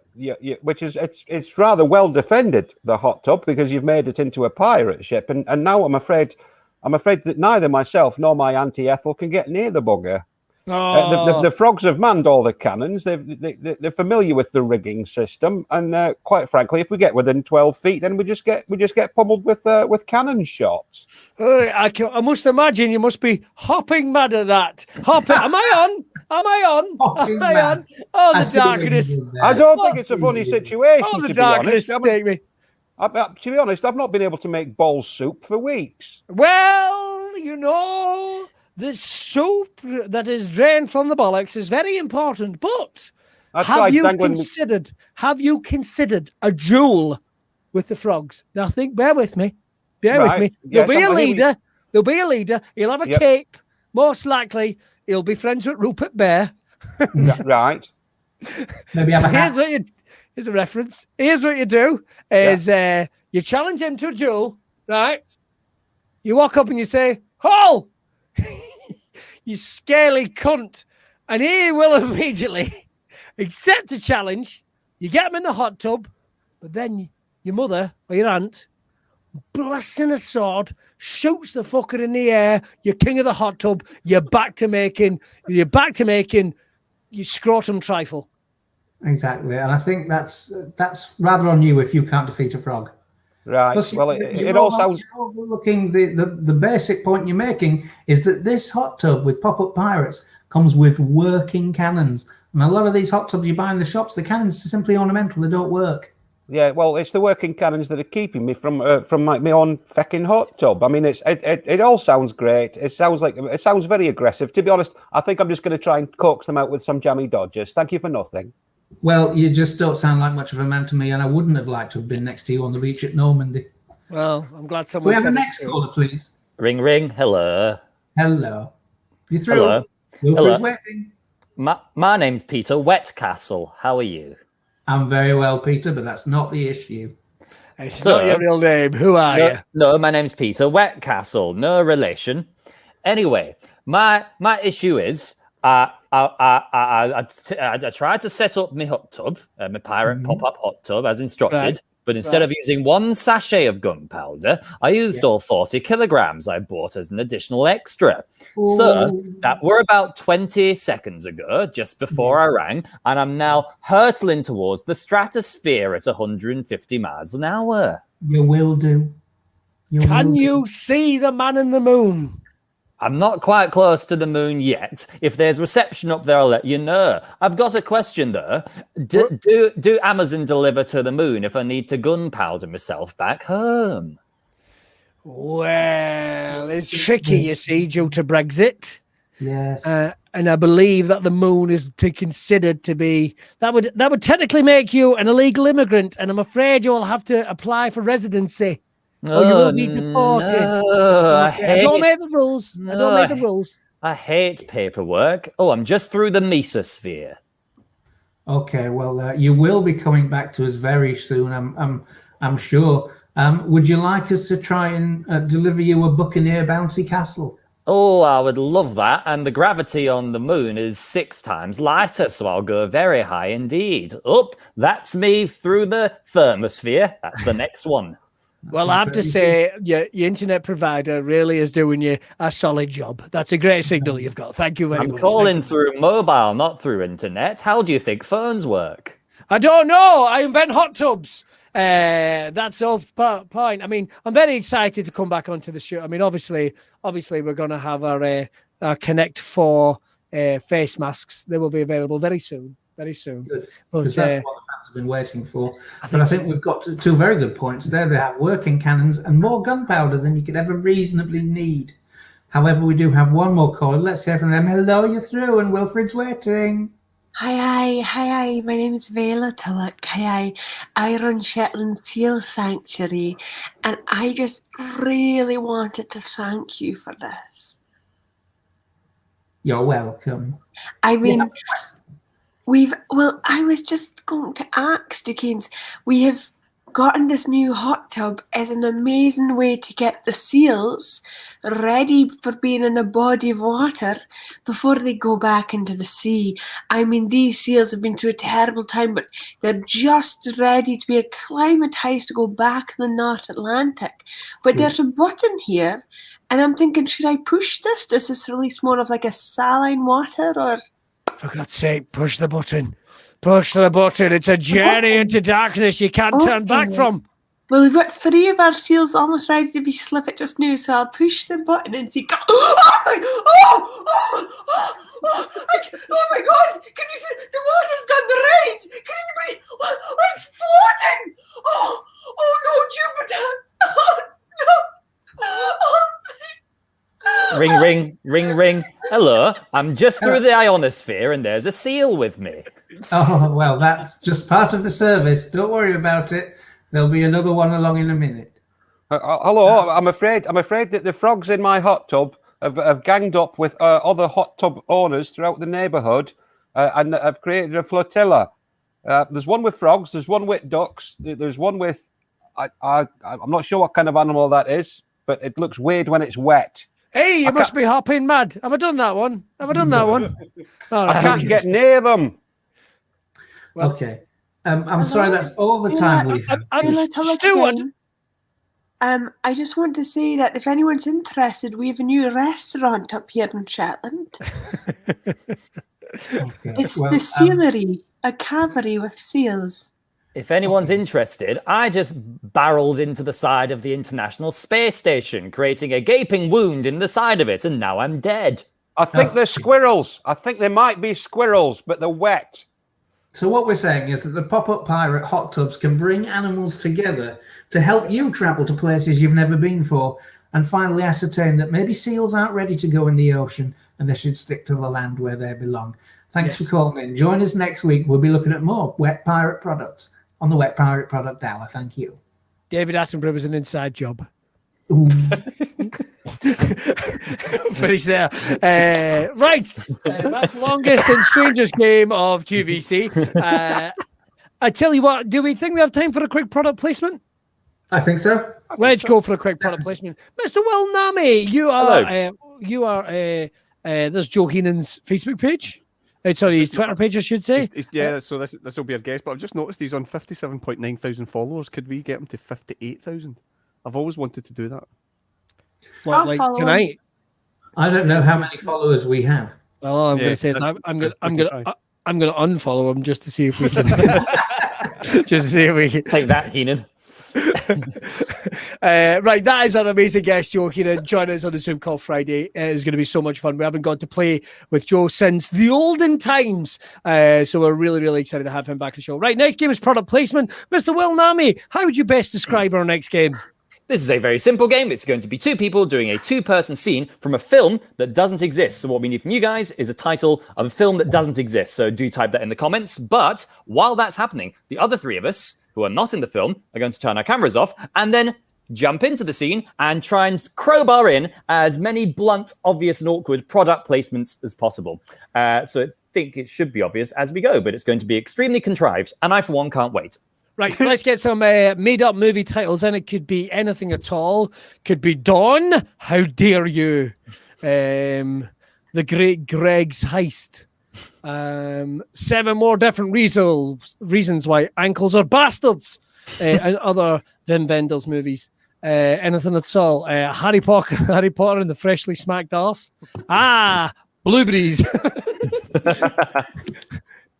which is it's rather well defended, the hot tub, because you've made it into a pirate ship, and now I'm afraid that neither myself nor my Auntie Ethel can get near the bugger. The frogs have manned all the cannons. They're familiar with the rigging system, and quite frankly, if we get within 12 feet, then we just get pummeled with cannon shots. I must imagine you must be hopping mad at that. Hopping. Am I on? Am I on? Hopping Am I mad. on? Oh, I the see what you darkness. did there. I don't think it's a funny situation, Oh, the to be honest. darkness take me. To be honest, I've not been able to make ball soup for weeks. Well, you know, the soup that is drained from the bollocks is very important, but I have tried you dangling. considered a duel with the frogs? Now think, bear with me. Bear Right, with me. yes, There'll be a I'm here. leader. There'll be a leader. He'll have a Yep. cape. Most likely, he'll be friends with Rupert Bear. Right. Maybe have a hat. Here's a reference. Here's what you do: is you challenge him to a duel, right? You walk up and you say, "Hall!" you scaly cunt. And he will immediately accept the challenge. You get him in the hot tub, but then your mother or your aunt, blasting a sword, shoots the fucker in the air. You're king of the hot tub. You're back to making your scrotum trifle. Exactly, and I think that's rather on you if you can't defeat a frog. Right. Plus, Well, it all sounds. You're overlooking the basic point you're making is that this hot tub with pop-up pirates comes with working cannons, and a lot of these hot tubs you buy in the shops, the cannons are simply ornamental; they don't work. Yeah, well, it's the working cannons that are keeping me from my own fucking hot tub. I mean, it all sounds great. It sounds very aggressive. To be honest, I think I'm just going to try and coax them out with some jammy dodgers. Thank you for nothing. Well, you just don't sound like much of a man to me, and I wouldn't have liked to have been next to you on the beach at Normandy. Well, I'm glad someone. We have the said it next too. caller, please. Ring, ring. Hello. Hello. You through? Hello. Wilfred's Hello. waiting. My name's Peter Wetcastle. How are you? I'm very well, Peter, but that's not the issue. It's So- not your real name. Who are you? No, my name's Peter Wetcastle. No relation. Anyway, my issue is I tried to set up my hot tub, my pirate pop-up hot tub as instructed, Right. but instead of using one sachet of gunpowder, I used all 40 kilograms I bought as an additional extra. So that were about 20 seconds ago, just before I rang, and I'm now hurtling towards the stratosphere at 150 miles an hour. You will do. Can you see the man in the moon? I'm not quite close to the moon yet. If there's reception up there, I'll let you know. I've got a question though. Do Amazon deliver to the moon if I need to gunpowder myself back home? Well, it's tricky, you see, due to Brexit. Yes. And I believe that the moon is considered to be that would technically make you an illegal immigrant, and I'm afraid you'll have to apply for residency. Or you will be deported. No, I don't make the rules. I don't make the rules. I hate paperwork. Oh, I'm just through the mesosphere. Okay, well, you will be coming back to us very soon. I'm sure. Would you like us to try and deliver you a Buccaneer bouncy castle? Oh, I would love that. And the gravity on the moon is 6 times lighter, so I'll go very high indeed. Up, that's me through the thermosphere. That's the next one. Well, I have to say, your internet provider really is doing you a solid job. That's a great signal you've got. Thank you very I'm much. calling through mobile, not through internet. How do you think phones work? I don't know. I invent hot tubs. That's the whole point. I mean, I'm very excited to come back onto the show. I mean, obviously, we're going to have our Connect 4 face masks. They will be available very soon. Very soon. Good. But, Because that's what the fans have been waiting for. But I think we've got two very good points there. They have working cannons and more gunpowder than you could ever reasonably need. However, we do have one more call. Let's hear from them. Hello, you're through, and Wilfred's waiting. Hi. My name is Vela Tulloch. I run Shetland Seal Sanctuary, and I just really wanted to thank you for this. You're welcome. I mean, Yeah, request. I was just going to ask, Dickens, we have gotten this new hot tub as an amazing way to get the seals ready for being in a body of water before they go back into the sea. I mean, these seals have been through a terrible time, but they're just ready to be acclimatized to go back in the North Atlantic. But there's a button here, and I'm thinking, should I push this? Does this release more of like a saline water, or... For God's sake, push the button. Push the button. It's a journey into darkness you can't turn back from. Well, we've got 3 of our seals almost ready to be slipped just now, so I'll push the button and see. Oh my God! Can you see the water's gone red? Can anybody? Oh, it's floating! Oh no, Jupiter! Oh no! Oh. Ring. Hello, I'm just through the ionosphere and there's a seal with me. Oh, well, that's just part of the service. Don't worry about it. There'll be another one along in a minute. Hello, I'm afraid that the frogs in my hot tub have ganged up with other hot tub owners throughout the neighbourhood and have created a flotilla. There's one with frogs, there's one with ducks, there's one with... I'm not sure what kind of animal that is, but it looks weird when it's wet. Hey, you must be hopping mad. Have I done that one? Have I done that one? All I right. can't get near them. Well- Okay. I'm sorry, that's all the time we have. Steward. I just want to say that if anyone's interested, we have a new restaurant up here in Shetland. Okay. It's Well, the Sealery, a cavalry with seals. If anyone's interested, I just barreled into the side of the International Space Station, creating a gaping wound in the side of it, and now I'm dead. I think they're squirrels. I think they might be squirrels, but they're wet. So what we're saying is that the pop-up pirate hot tubs can bring animals together to help you travel to places you've never been for, and finally ascertain that maybe seals aren't ready to go in the ocean and they should stick to the land where they belong. Thanks for calling in. Join us next week. We'll be looking at more Wet Pirate products on the Wet Pirate Product Hour. Thank you. David Attenborough was an inside job. Ooh. Finish there. Right. That's the longest and strangest game of QVC. I tell you what, do we think we have time for a quick product placement? I think so. Let's go for a quick product placement. Mr. Will Nami, you are there's Joe Heenan's Facebook page. Sorry, his Twitter page, I should say. So this will be our guess, but I've just noticed he's on 57.9 thousand followers. Could we get him to 58,000? I've always wanted to do that. What, like follow tonight? I don't know how many followers we have. Well, all I'm going to say is I'm going to unfollow him just to see if we can. Just to see if we can. Take that, Heenan. Right, that is our amazing guest, Joe Heenan. Join us on the Zoom call Friday. It's going to be so much fun. We haven't got to play with Joe since the olden times, so we're really, really excited to have him back on the show. Right, next game is product placement. Mr. Will Nami, how would you best describe our next game? This is a very simple game. It's going to be two people doing a two-person scene from a film that doesn't exist. So what we need from you guys is a title of a film that doesn't exist. So do type that in the comments. But while that's happening, the other three of us who are not in the film are going to turn our cameras off and then jump into the scene and try and crowbar in as many blunt, obvious, and awkward product placements as possible. So I think it should be obvious as we go, but it's going to be extremely contrived. And I, for one, can't wait. Right, let's get some made-up movie titles in. It could be anything at all. Could be Dawn, How Dare You? The Great Greg's Heist. 7 more different reasons why ankles are bastards. And other Wim Wenders movies. Anything at all. Harry Potter and the Freshly Smacked Arse. Blueberries.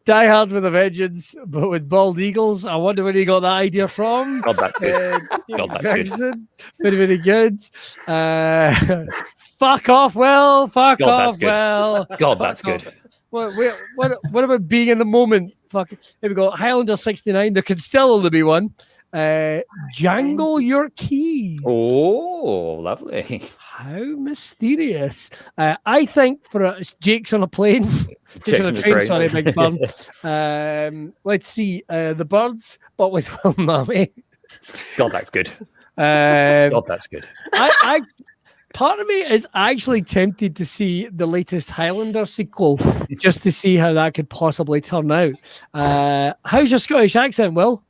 Die Hard with a Vengeance, but with bald eagles. I wonder where you got that idea from. God, that's good. God, that's good. Very, very good. Fuck off, Will. Fuck God, off, that's good. Will. God, that's good. What about being in the moment? Fuck. Here we go. Highlander 69. There could still only be one. Jangle Your Keys. Oh, lovely. How mysterious. I think for Jake's on a plane. Jake's on a train, sorry, big bun. Let's see. The Birds, but with Will Nami. God, that's good. God, that's good. Part of me is actually tempted to see the latest Highlander sequel just to see how that could possibly turn out. How's your Scottish accent, Will?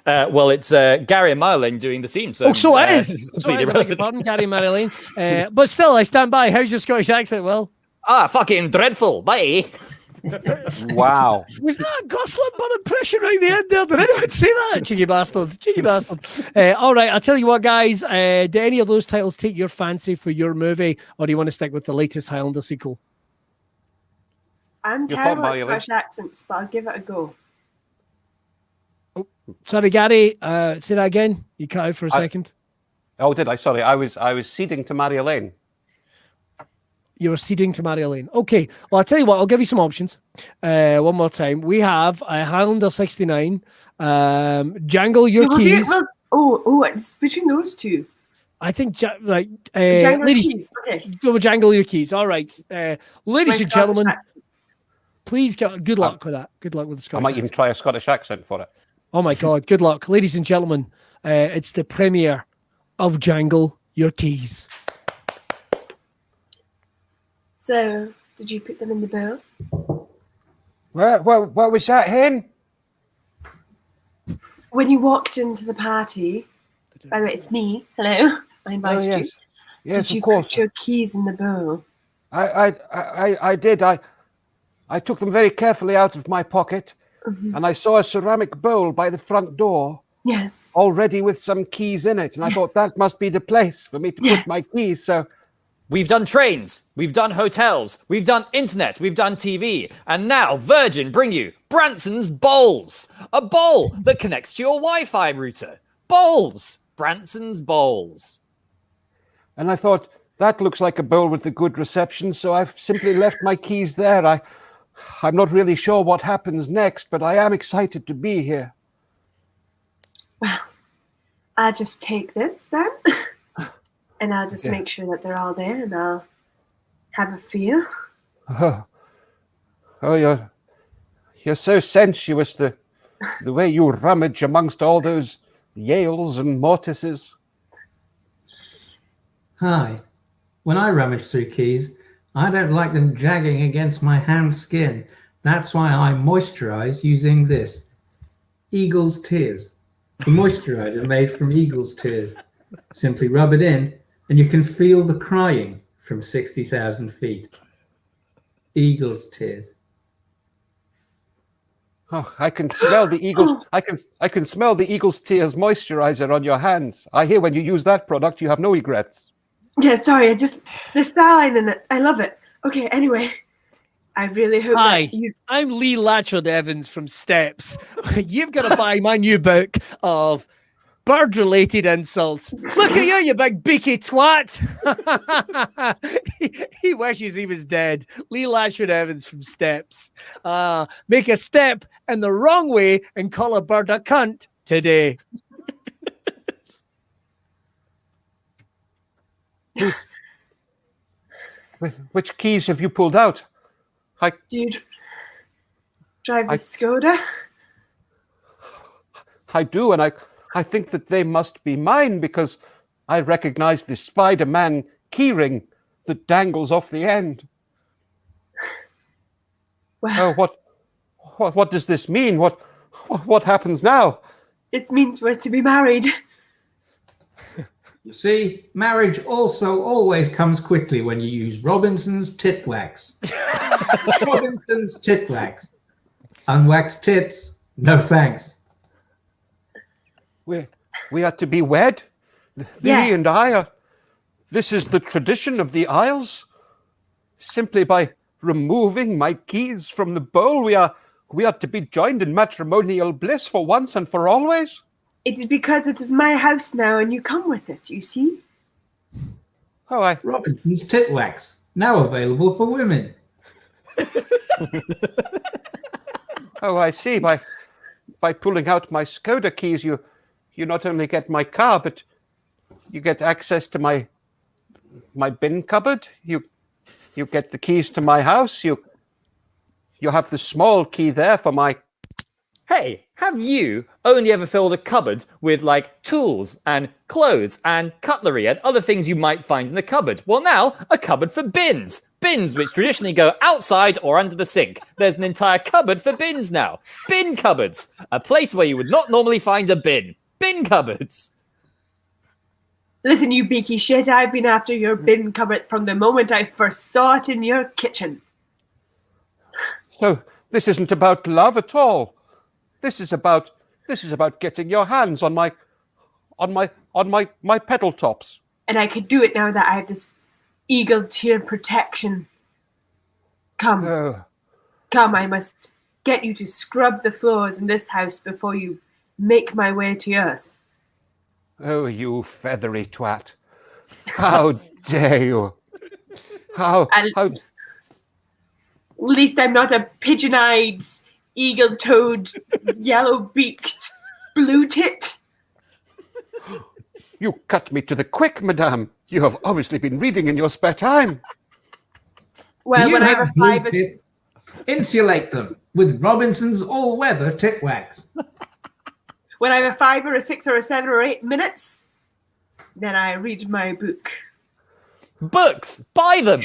Well, it's Gary and Marlene doing the scene. So, it is. It's So completely it is. I beg your irrelevant. pardon, Gary and Marlene. But still, I stand by. How's your Scottish accent, Will? Fucking dreadful. Bye. Wow. Was that Gosling Bun impression right at the end there? Did anyone say that? Cheeky bastard. Cheeky bastard. All right, I'll tell you what, guys. Do any of those titles take your fancy for your movie, or do you want to stick with the latest Highlander sequel? I'm You're terrible fine, at Marilyn. Scottish accents, but I'll give it a go. Sorry, Gary. Say that again. You cut out for a second. Oh, did I? Sorry, I was ceding to Mary Elaine. You were ceding to Mary Elaine. Okay. Well, I'll tell you what. I'll give you some options. One more time. We have Highlander 69, Jangle Your Keys. It's between those two. I think, Jangle ladies, Keys. Okay. go with Jangle Your Keys. All right. Ladies and gentlemen, please good luck with that. Good luck with the I Scottish might even accent. try a Scottish accent for it. Oh my God. Good luck. Ladies and gentlemen, it's the premiere of Jangle Your Keys. So, did you put them in the bowl? What was that, Hen? When you walked into the party, by the way, it's me. Hello, I invited you. Yes, Did you of course. put your keys in the bowl? I did. I took them very carefully out of my pocket, and I saw a ceramic bowl by the front door, Yes. already with some keys in it, and I thought that must be the place for me to Yes. put my keys. So We've done trains, we've done hotels, we've done internet, we've done TV, and now Virgin bring you Branson's Bowls, a bowl that connects to your Wi-Fi router. Bowls, Branson's Bowls. And I thought, that looks like a bowl with a good reception, so I've simply left my keys there. I'm not really sure what happens next, but I am excited to be here. Well, I'll just take this then. And I'll just make sure that they're all there, and I'll have a feel. Oh, you're so sensuous, the way you rummage amongst all those Yales and mortises. Hi. When I rummage through keys, I don't like them jagging against my hand skin. That's why I moisturize using this. Eagle's Tears. The moisturizer made from eagle's tears. Simply rub it in, and you can feel the crying from 60,000 feet. Eagle's Tears. Oh, I can smell the eagle. I can smell the eagle's tears moisturizer on your hands. I hear when you use that product, you have no regrets. Yeah, sorry, the styling in it. I love it. Okay, anyway. I really hope Hi, that you... I'm Lee Latchford Evans from Steps. You've got to buy my new book of bird-related insults. Look at you, you big beaky twat. he wishes he was dead. Lee Latchford Evans from Steps. Make a step in the wrong way and call a bird a cunt today. Which keys have you pulled out? Do you drive a Skoda? I do, and I think that they must be mine because I recognize the Spider-Man keyring that dangles off the end. Well, what does this mean? What happens now? it means we're to be married. You see, marriage also always comes quickly when you use Robinson's Tit Wax. Robinson's Tit Wax. Unwaxed tits, no thanks. We are to be wed? Yes. Thee and I are. This is the tradition of the Isles. Simply by removing my keys from the bowl, we are to be joined in matrimonial bliss for once and for always. It is because it is my house now and you come with it, you see? Oh, Robinson's Tit Wax, now available for women. Oh, I see. By pulling out my Skoda keys, you not only get my car, but you get access to my bin cupboard. You get the keys to my house. You have the small key there for my... Hey, have you only ever filled a cupboard with like tools and clothes and cutlery and other things you might find in the cupboard? Well, now a cupboard for bins. Bins which traditionally go outside or under the sink. There's an entire cupboard for bins now. Bin cupboards. A place where you would not normally find a bin. Bin cupboards. Listen, you beaky shit, I've been after your bin cupboard from the moment I first saw it in your kitchen. So this isn't about love at all. This is about getting your hands on my pedal tops. And I could do it now that I have this eagle tear protection. Come, I must get you to scrub the floors in this house before you make my way to yours. Oh, you feathery twat. How dare you? How... At least I'm not a pigeon-eyed, eagle-toed, yellow-beaked blue tit. You cut me to the quick, madame. You have obviously been reading in your spare time. Well, You when I have have blue five... tits? Insulate them with Robinson's all-weather tit wax. When I have 5 or a 6 or a 7 or 8 minutes, then I read my book. Books. Buy them.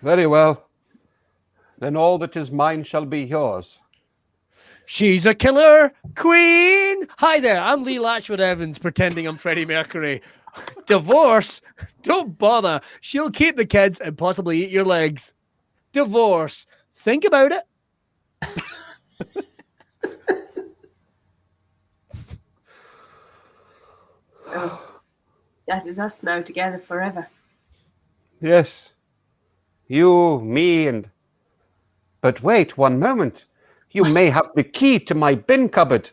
Very well. Then all that is mine shall be yours. She's a killer queen. Hi there, I'm Lee Latchford Evans pretending I'm Freddie Mercury. Divorce? Don't bother. She'll keep the kids and possibly eat your legs. Divorce. Think about it. So that is us now together forever. Yes. You, me, and... But wait 1 moment. You may have the key to my bin cupboard,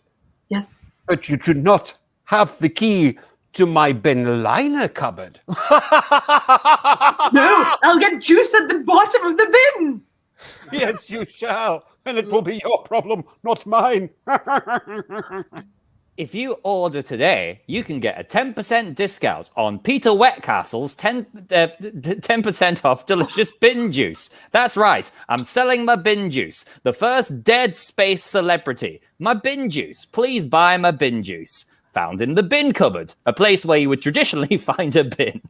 Yes. but you do not have the key to my bin liner cupboard. No, I'll get juice at the bottom of the bin. Yes, you shall. And it will be your problem, not mine. If you order today, you can get a 10% discount on Peter Wetcastle's 10% off delicious bin juice. That's right, I'm selling my bin juice. The first dead space celebrity. My bin juice. Please buy my bin juice. Found in the bin cupboard, a place where you would traditionally find a bin.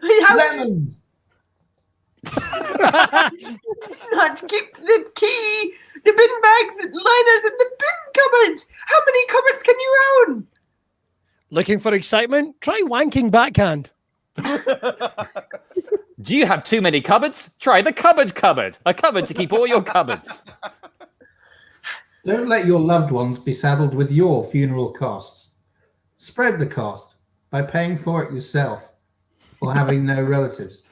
Lemons. Not keep the key, the bin bags and liners in the bin cupboard. How many cupboards can you own? Looking for excitement? Try wanking backhand. Do you have too many cupboards? Try the cupboard. A cupboard to keep all your cupboards. Don't let your loved ones be saddled with your funeral costs. Spread the cost by paying for it yourself or having no relatives.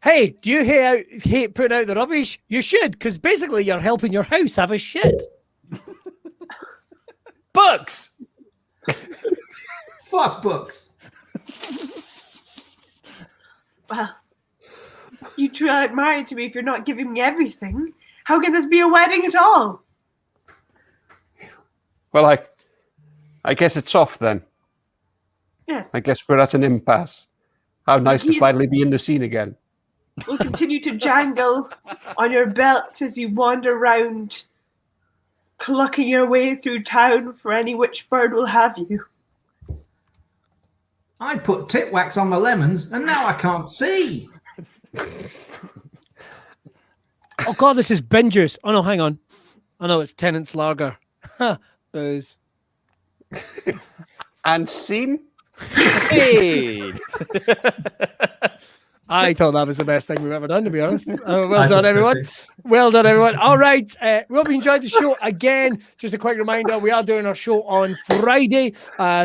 Hey, do you hate putting out the rubbish? You should, because basically you're helping your house have a shit. Books! Fuck books. Well, you two aren't married to me if you're not giving me everything. How can this be a wedding at all? Well, I guess it's off then. Yes. I guess we're at an impasse. How nice to finally be in the scene again. We'll continue to jangle on your belt as you wander around, clucking your way through town for any which bird will have you. I put tit wax on my lemons and now I can't see. Oh God, this is bin juice. Oh no, hang on. Oh no, it's Tennant's Lager. Ha, booze. And scene? Hey! I thought that was the best thing we've ever done, to be honest. Well done, everyone. Well done, everyone. All right. We hope you enjoyed the show. Again, just a quick reminder, we are doing our show on Friday.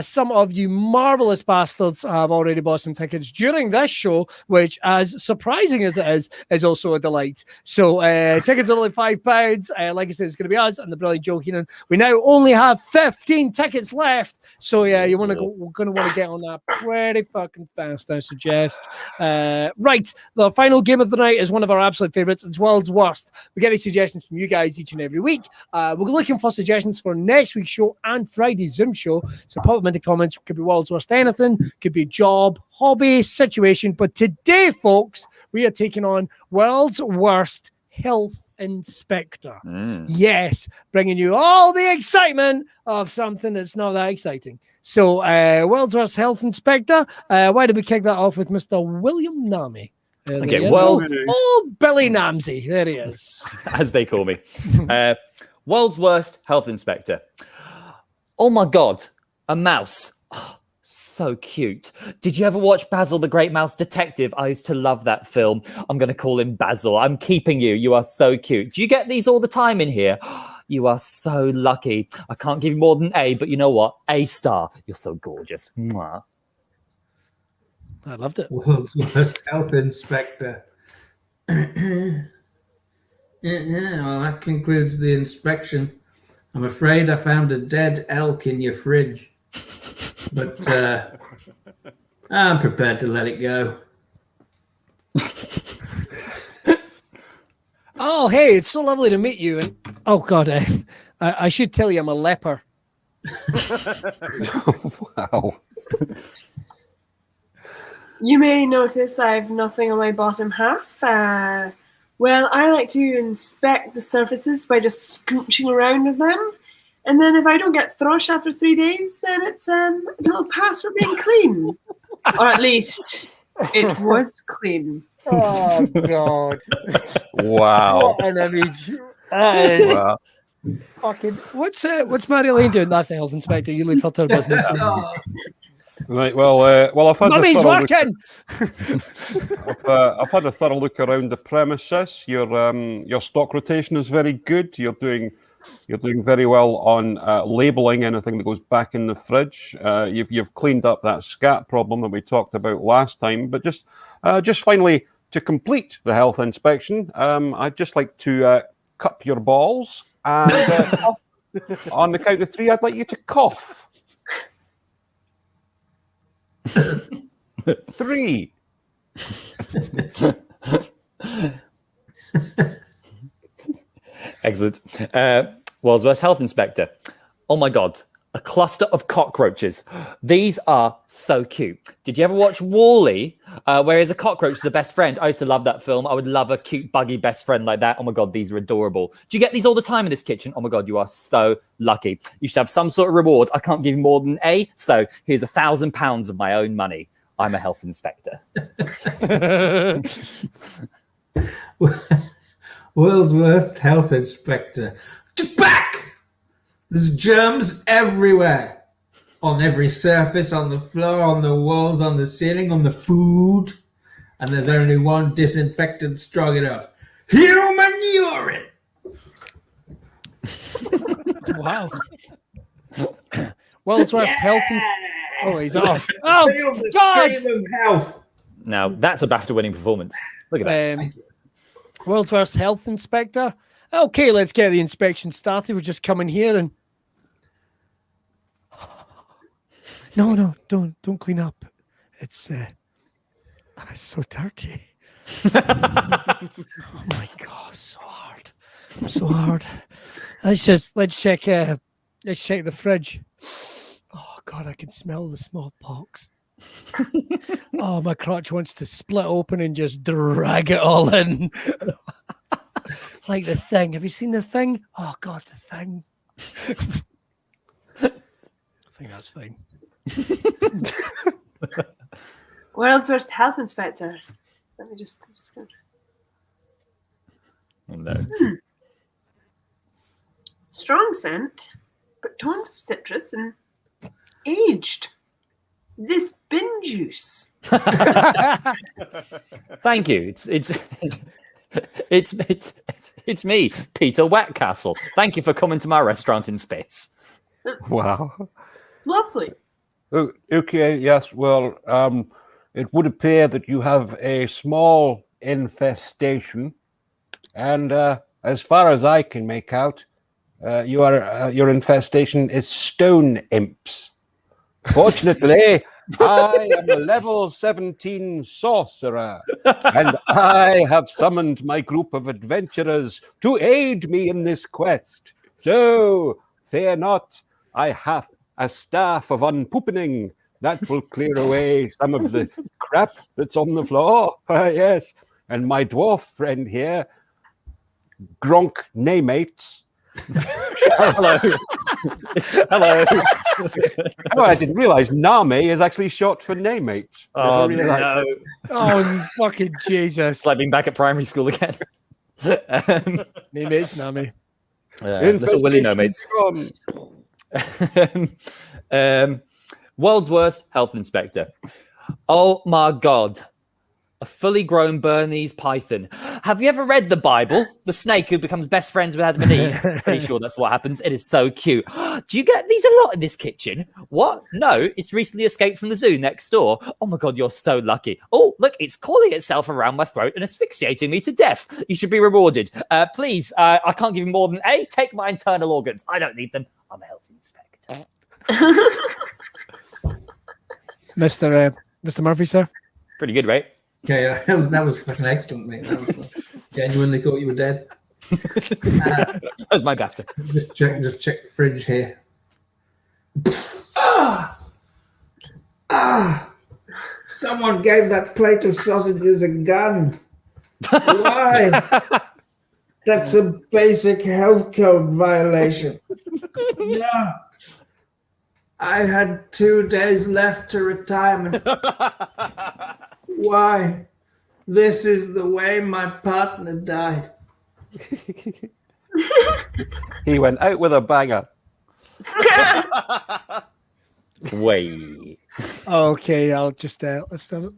Some of you marvelous bastards have already bought some tickets during this show, which, as surprising as it is also a delight. So tickets are only £5. Like I said, it's going to be us and the brilliant Joe Keenan. We now only have 15 tickets left. So yeah, we're going to want to get on that pretty fucking fast, I suggest. Right, the final game of the night is one of our absolute favourites. It's World's Worst. We get any suggestions from you guys each and every week. We're looking for suggestions for next week's show and Friday's Zoom show. So pop them in the comments. Could be World's Worst anything. Could be job, hobby, situation. But today, folks, we are taking on World's Worst Health Inspector. Yes, bringing you all the excitement of something that's not that exciting. So, World's Worst Health Inspector. Why did we kick that off with Mr. William Nami? Okay, Billy Namsey. There he is. As they call me. World's Worst Health Inspector. Oh my God, a mouse. Oh, so cute. Did you ever watch Basil the Great Mouse Detective? I used to love that film. I'm going to call him Basil. I'm keeping you. You are so cute. Do you get these all the time in here? You are so lucky. I can't give you more than A, but you know what? A star. You're so gorgeous. Mwah. I loved it. World's Worst Health Inspector. Well, that concludes the inspection. I'm afraid I found a dead elk in your fridge, but I'm prepared to let it go. Oh, hey, it's so lovely to meet you. And oh God, I should tell you I'm a leper. Wow. You may notice I have nothing on my bottom half. Well, I like to inspect the surfaces by just scooching around with them. And then if I don't get thrush after 3 days, then it's it'll pass for being clean. Or at least It was clean. Oh God! Wow. What an image! That is Wow. fucking. What's Mary Lane doing? That's the health inspector. You leave her to her business. Oh, Right. Well, I've had Mummy's a thorough look, working. I've had a thorough look around the premises. Your stock rotation is very good. You're doing very well on labeling anything that goes back in the fridge. You've cleaned up that scat problem that we talked about last time. But just finally, to complete the health inspection, I'd just like to cup your balls, and on the count of 3, I'd like you to cough. 3. Excellent. World's Worst Health Inspector. Oh my God. A cluster of cockroaches. These are so cute. Did you ever watch Wall-E, where he's a cockroach is the best friend? I used to love that film. I would love a cute, buggy best friend like that. Oh my God, these are adorable. Do you get these all the time in this kitchen? Oh my God, you are so lucky. You should have some sort of reward. I can't give you more than A, so here's £1,000 of my own money. I'm a health inspector. World's Worst Health Inspector. Back! There's germs everywhere. On every surface, on the floor, on the walls, on the ceiling, on the food. And there's only one disinfectant strong enough. Human urine! Wow. World's Worst Health. Oh, he's off. Oh Feel the God! stream of health. Now, that's a BAFTA-winning performance. Look at that. World's Worst Health Inspector. Okay, let's get the inspection started. We're just coming here and no, don't clean up. It's so dirty. Oh my God, so hard. So hard. Let's check the fridge. Oh God, I can smell the smallpox. Oh, my crotch wants to split open and just drag it all in. Like The Thing. Have you seen The Thing? Oh God, The Thing. I think that's fine. World's Worst Health Inspector. Let me just go. Oh, no. Strong scent, but tons of citrus and aged. This bin juice. Thank you. It's me, Peter Watcastle. Thank you for coming to my restaurant in space. Wow. Lovely. Oh, okay, yes, well, it would appear that you have a small infestation, and as far as I can make out, your infestation is stone imps. Fortunately, I am a level 17 sorcerer, and I have summoned my group of adventurers to aid me in this quest. So, fear not, I have a staff of unpoopening that will clear away some of the crap that's on the floor. Yes, and my dwarf friend here, Gronk Naymates. Hello. Hello. Oh, I didn't realize Name is actually short for Naymates. Oh, Never realised. no. Oh, fucking Jesus. It's like being back at primary school again. Name is Nami. Little Willie no mates. World's Worst Health Inspector. Oh my God. A fully grown Bernese python. Have you ever read the Bible? The snake who becomes best friends with Adam and Eve. Pretty sure that's what happens. It is so cute. Do you get these a lot in this kitchen? What? No, it's recently escaped from the zoo next door. Oh my God, you're so lucky. Oh, look, it's coiling itself around my throat and asphyxiating me to death. You should be rewarded. Please, I can't give you more than A, take my internal organs. I don't need them. I'm a health inspector. Mr. Murphy, sir. Pretty good, right? Okay, that was fucking excellent, mate. Genuinely thought you were dead. That was my BAFTA. Just check the fridge here. Someone gave that plate of sausages a gun. Why? That's a basic health code violation. Yeah. I had 2 days left to retirement. Why? This is the way my partner died. He went out with a banger. Way. Okay, I'll just let's have it.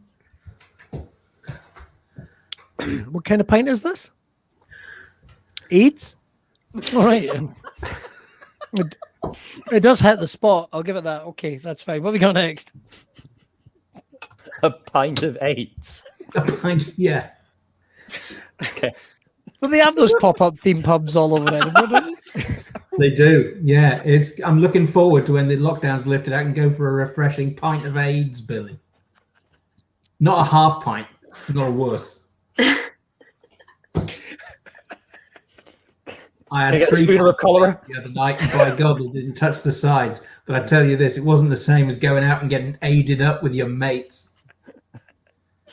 What kind of pint is this? AIDS? All right. It does hit the spot. I'll give it that. Okay, that's fine. What have we got next? A pint of AIDS. Yeah. Okay. Well, they have those pop-up theme pubs all over Edinburgh, don't they? They do. Yeah. I'm looking forward to when the lockdown's lifted. I can go for a refreshing pint of AIDS, Billy. Not a half pint, nor worse. I had Get a 3 schooner of cholera. the other night, and by God, it didn't touch the sides. But I tell you this, it wasn't the same as going out and getting aided up with your mates.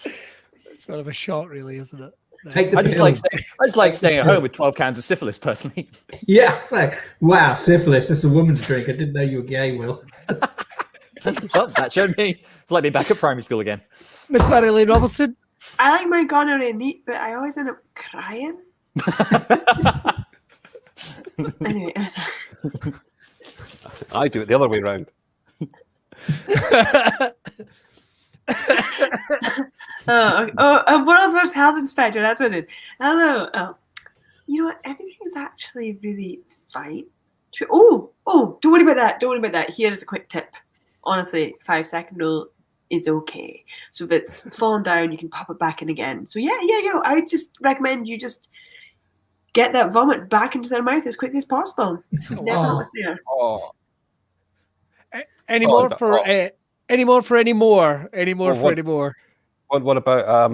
It's kind of a shot, really, isn't it? Take the I just pill. like staying at home with 12 cans of syphilis, personally. Yeah, fair. Wow, syphilis. That's a woman's drink. I didn't know you were gay, Will. Well, that showed me. It's like me back at primary school again. Miss Marilyn Robertson. I like my gonorrhea neat, but I always end up crying. Anyway, I do it the other way around. World's Worst Health Inspector. That's what it is. Hello. Oh, you know what? Everything is actually really fine. Oh, don't worry about that. Don't worry about that. Here's a quick tip. Honestly, 5-second rule is okay. So if it's fallen down, you can pop it back in again. So yeah. I just recommend you just get that vomit back into their mouth as quickly as possible. Never know what's there. Oh, Any more for any more? what about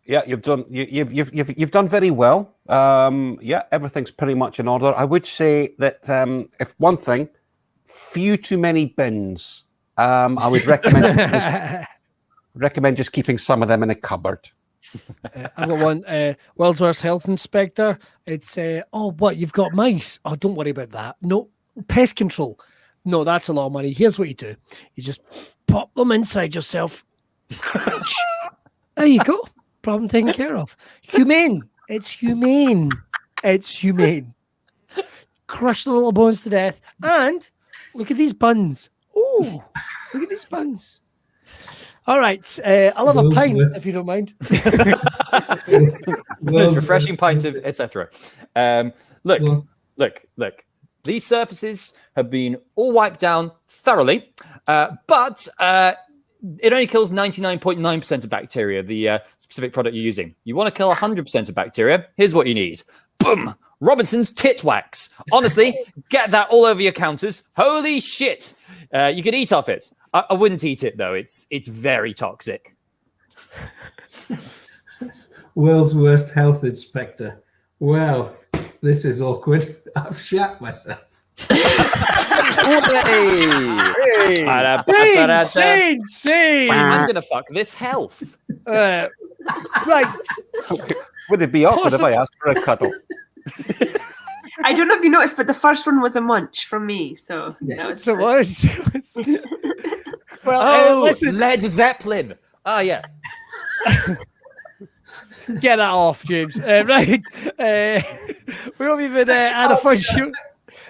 yeah, you've done very well. Yeah, everything's pretty much in order. I would say that if one thing, few too many bins. I would recommend just keeping some of them in a cupboard. I've got one. World's Worst Health Inspector. It's oh, what, you've got mice? Oh, don't worry about that. No, pest control. No, that's a lot of money. Here's what you do: you just pop them inside yourself. There you go. Problem taken care of. Humane. It's humane. It's humane. Crush the little bones to death. And look at these buns. Oh, look at these buns. All right. I'll have a pint if you don't mind. This refreshing pint of etc. Look. These surfaces have been all wiped down thoroughly, but it only kills 99.9% of bacteria, the specific product you're using. You want to kill 100% of bacteria? Here's what you need. Boom! Robinson's Tit Wax. Honestly, get that all over your counters. Holy shit! You could eat off it. I wouldn't eat it, though. It's very toxic. World's Worst Health Inspector. Well, this is awkward. I've shat myself. Insane. I'm going to fuck this health. Right. Would it be awkward if I asked for a cuddle? I don't know if you noticed, but the first one was a munch from me. So Yes. So what was? Well, Oh, listen, Led Zeppelin. Oh, yeah. get that off, James. Right. We haven't even had a fun show.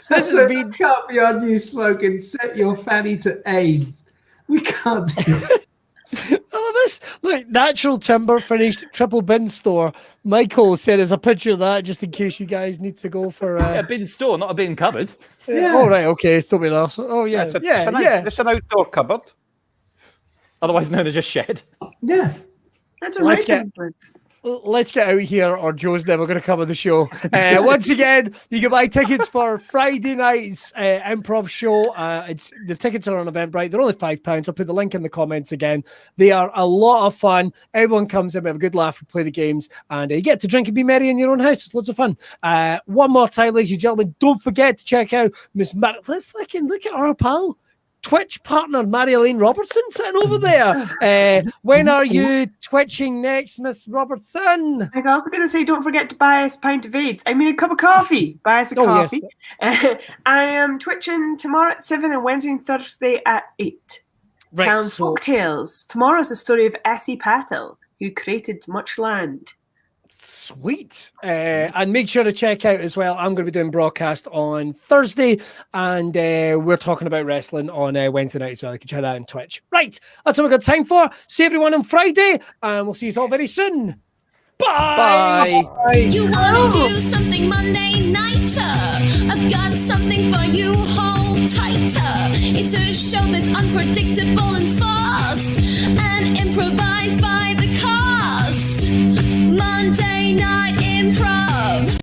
This has been. Can't be our new slogan. Set your fanny to AIDS. We can't do it. I love this. Look, Natural Timber finished triple bin store. Michael said there's a picture of that just in case you guys need to go for A bin store, not a bin cupboard. Yeah. Oh right, okay, stop being arsed. Oh yeah, It's yeah. It's an outdoor cupboard. Otherwise known as just shed. Yeah. that's what Let's I get- think. Let's get out here, or Joe's never going to come on the show. Once again, you can buy tickets for Friday night's improv show. The tickets are on Eventbrite. They're only £5. I'll put the link in the comments again. They are a lot of fun. Everyone comes in, we have a good laugh, we play the games, and you get to drink and be merry in your own house. It's loads of fun. One more time, ladies and gentlemen, don't forget to check out Miss look at our pal. Twitch partner Mary-Elaine Robertson sitting over there. When are you twitching next, Miss Robertson? I was also going to say, don't forget to buy us a pint of AIDS. I mean, a cup of coffee. Buy us a Oh, coffee. yes. I am twitching tomorrow at 7 and Wednesday and Thursday at 8. Right, telling so folktales. Tomorrow's the story of Essie Patel, who created much land. sweet. And make sure to check out as well. I'm going to be doing broadcast on Thursday, and we're talking about wrestling on Wednesday night as well. You can check that on Twitch. Right, that's all we've got time for. See everyone on Friday, and we'll see you all very soon. Bye. Bye. You wanna do something Monday nighter? I've got something for you, hold tighter. It's a show that's unpredictable and fast, and improvised by the cast. Monday Night Improv.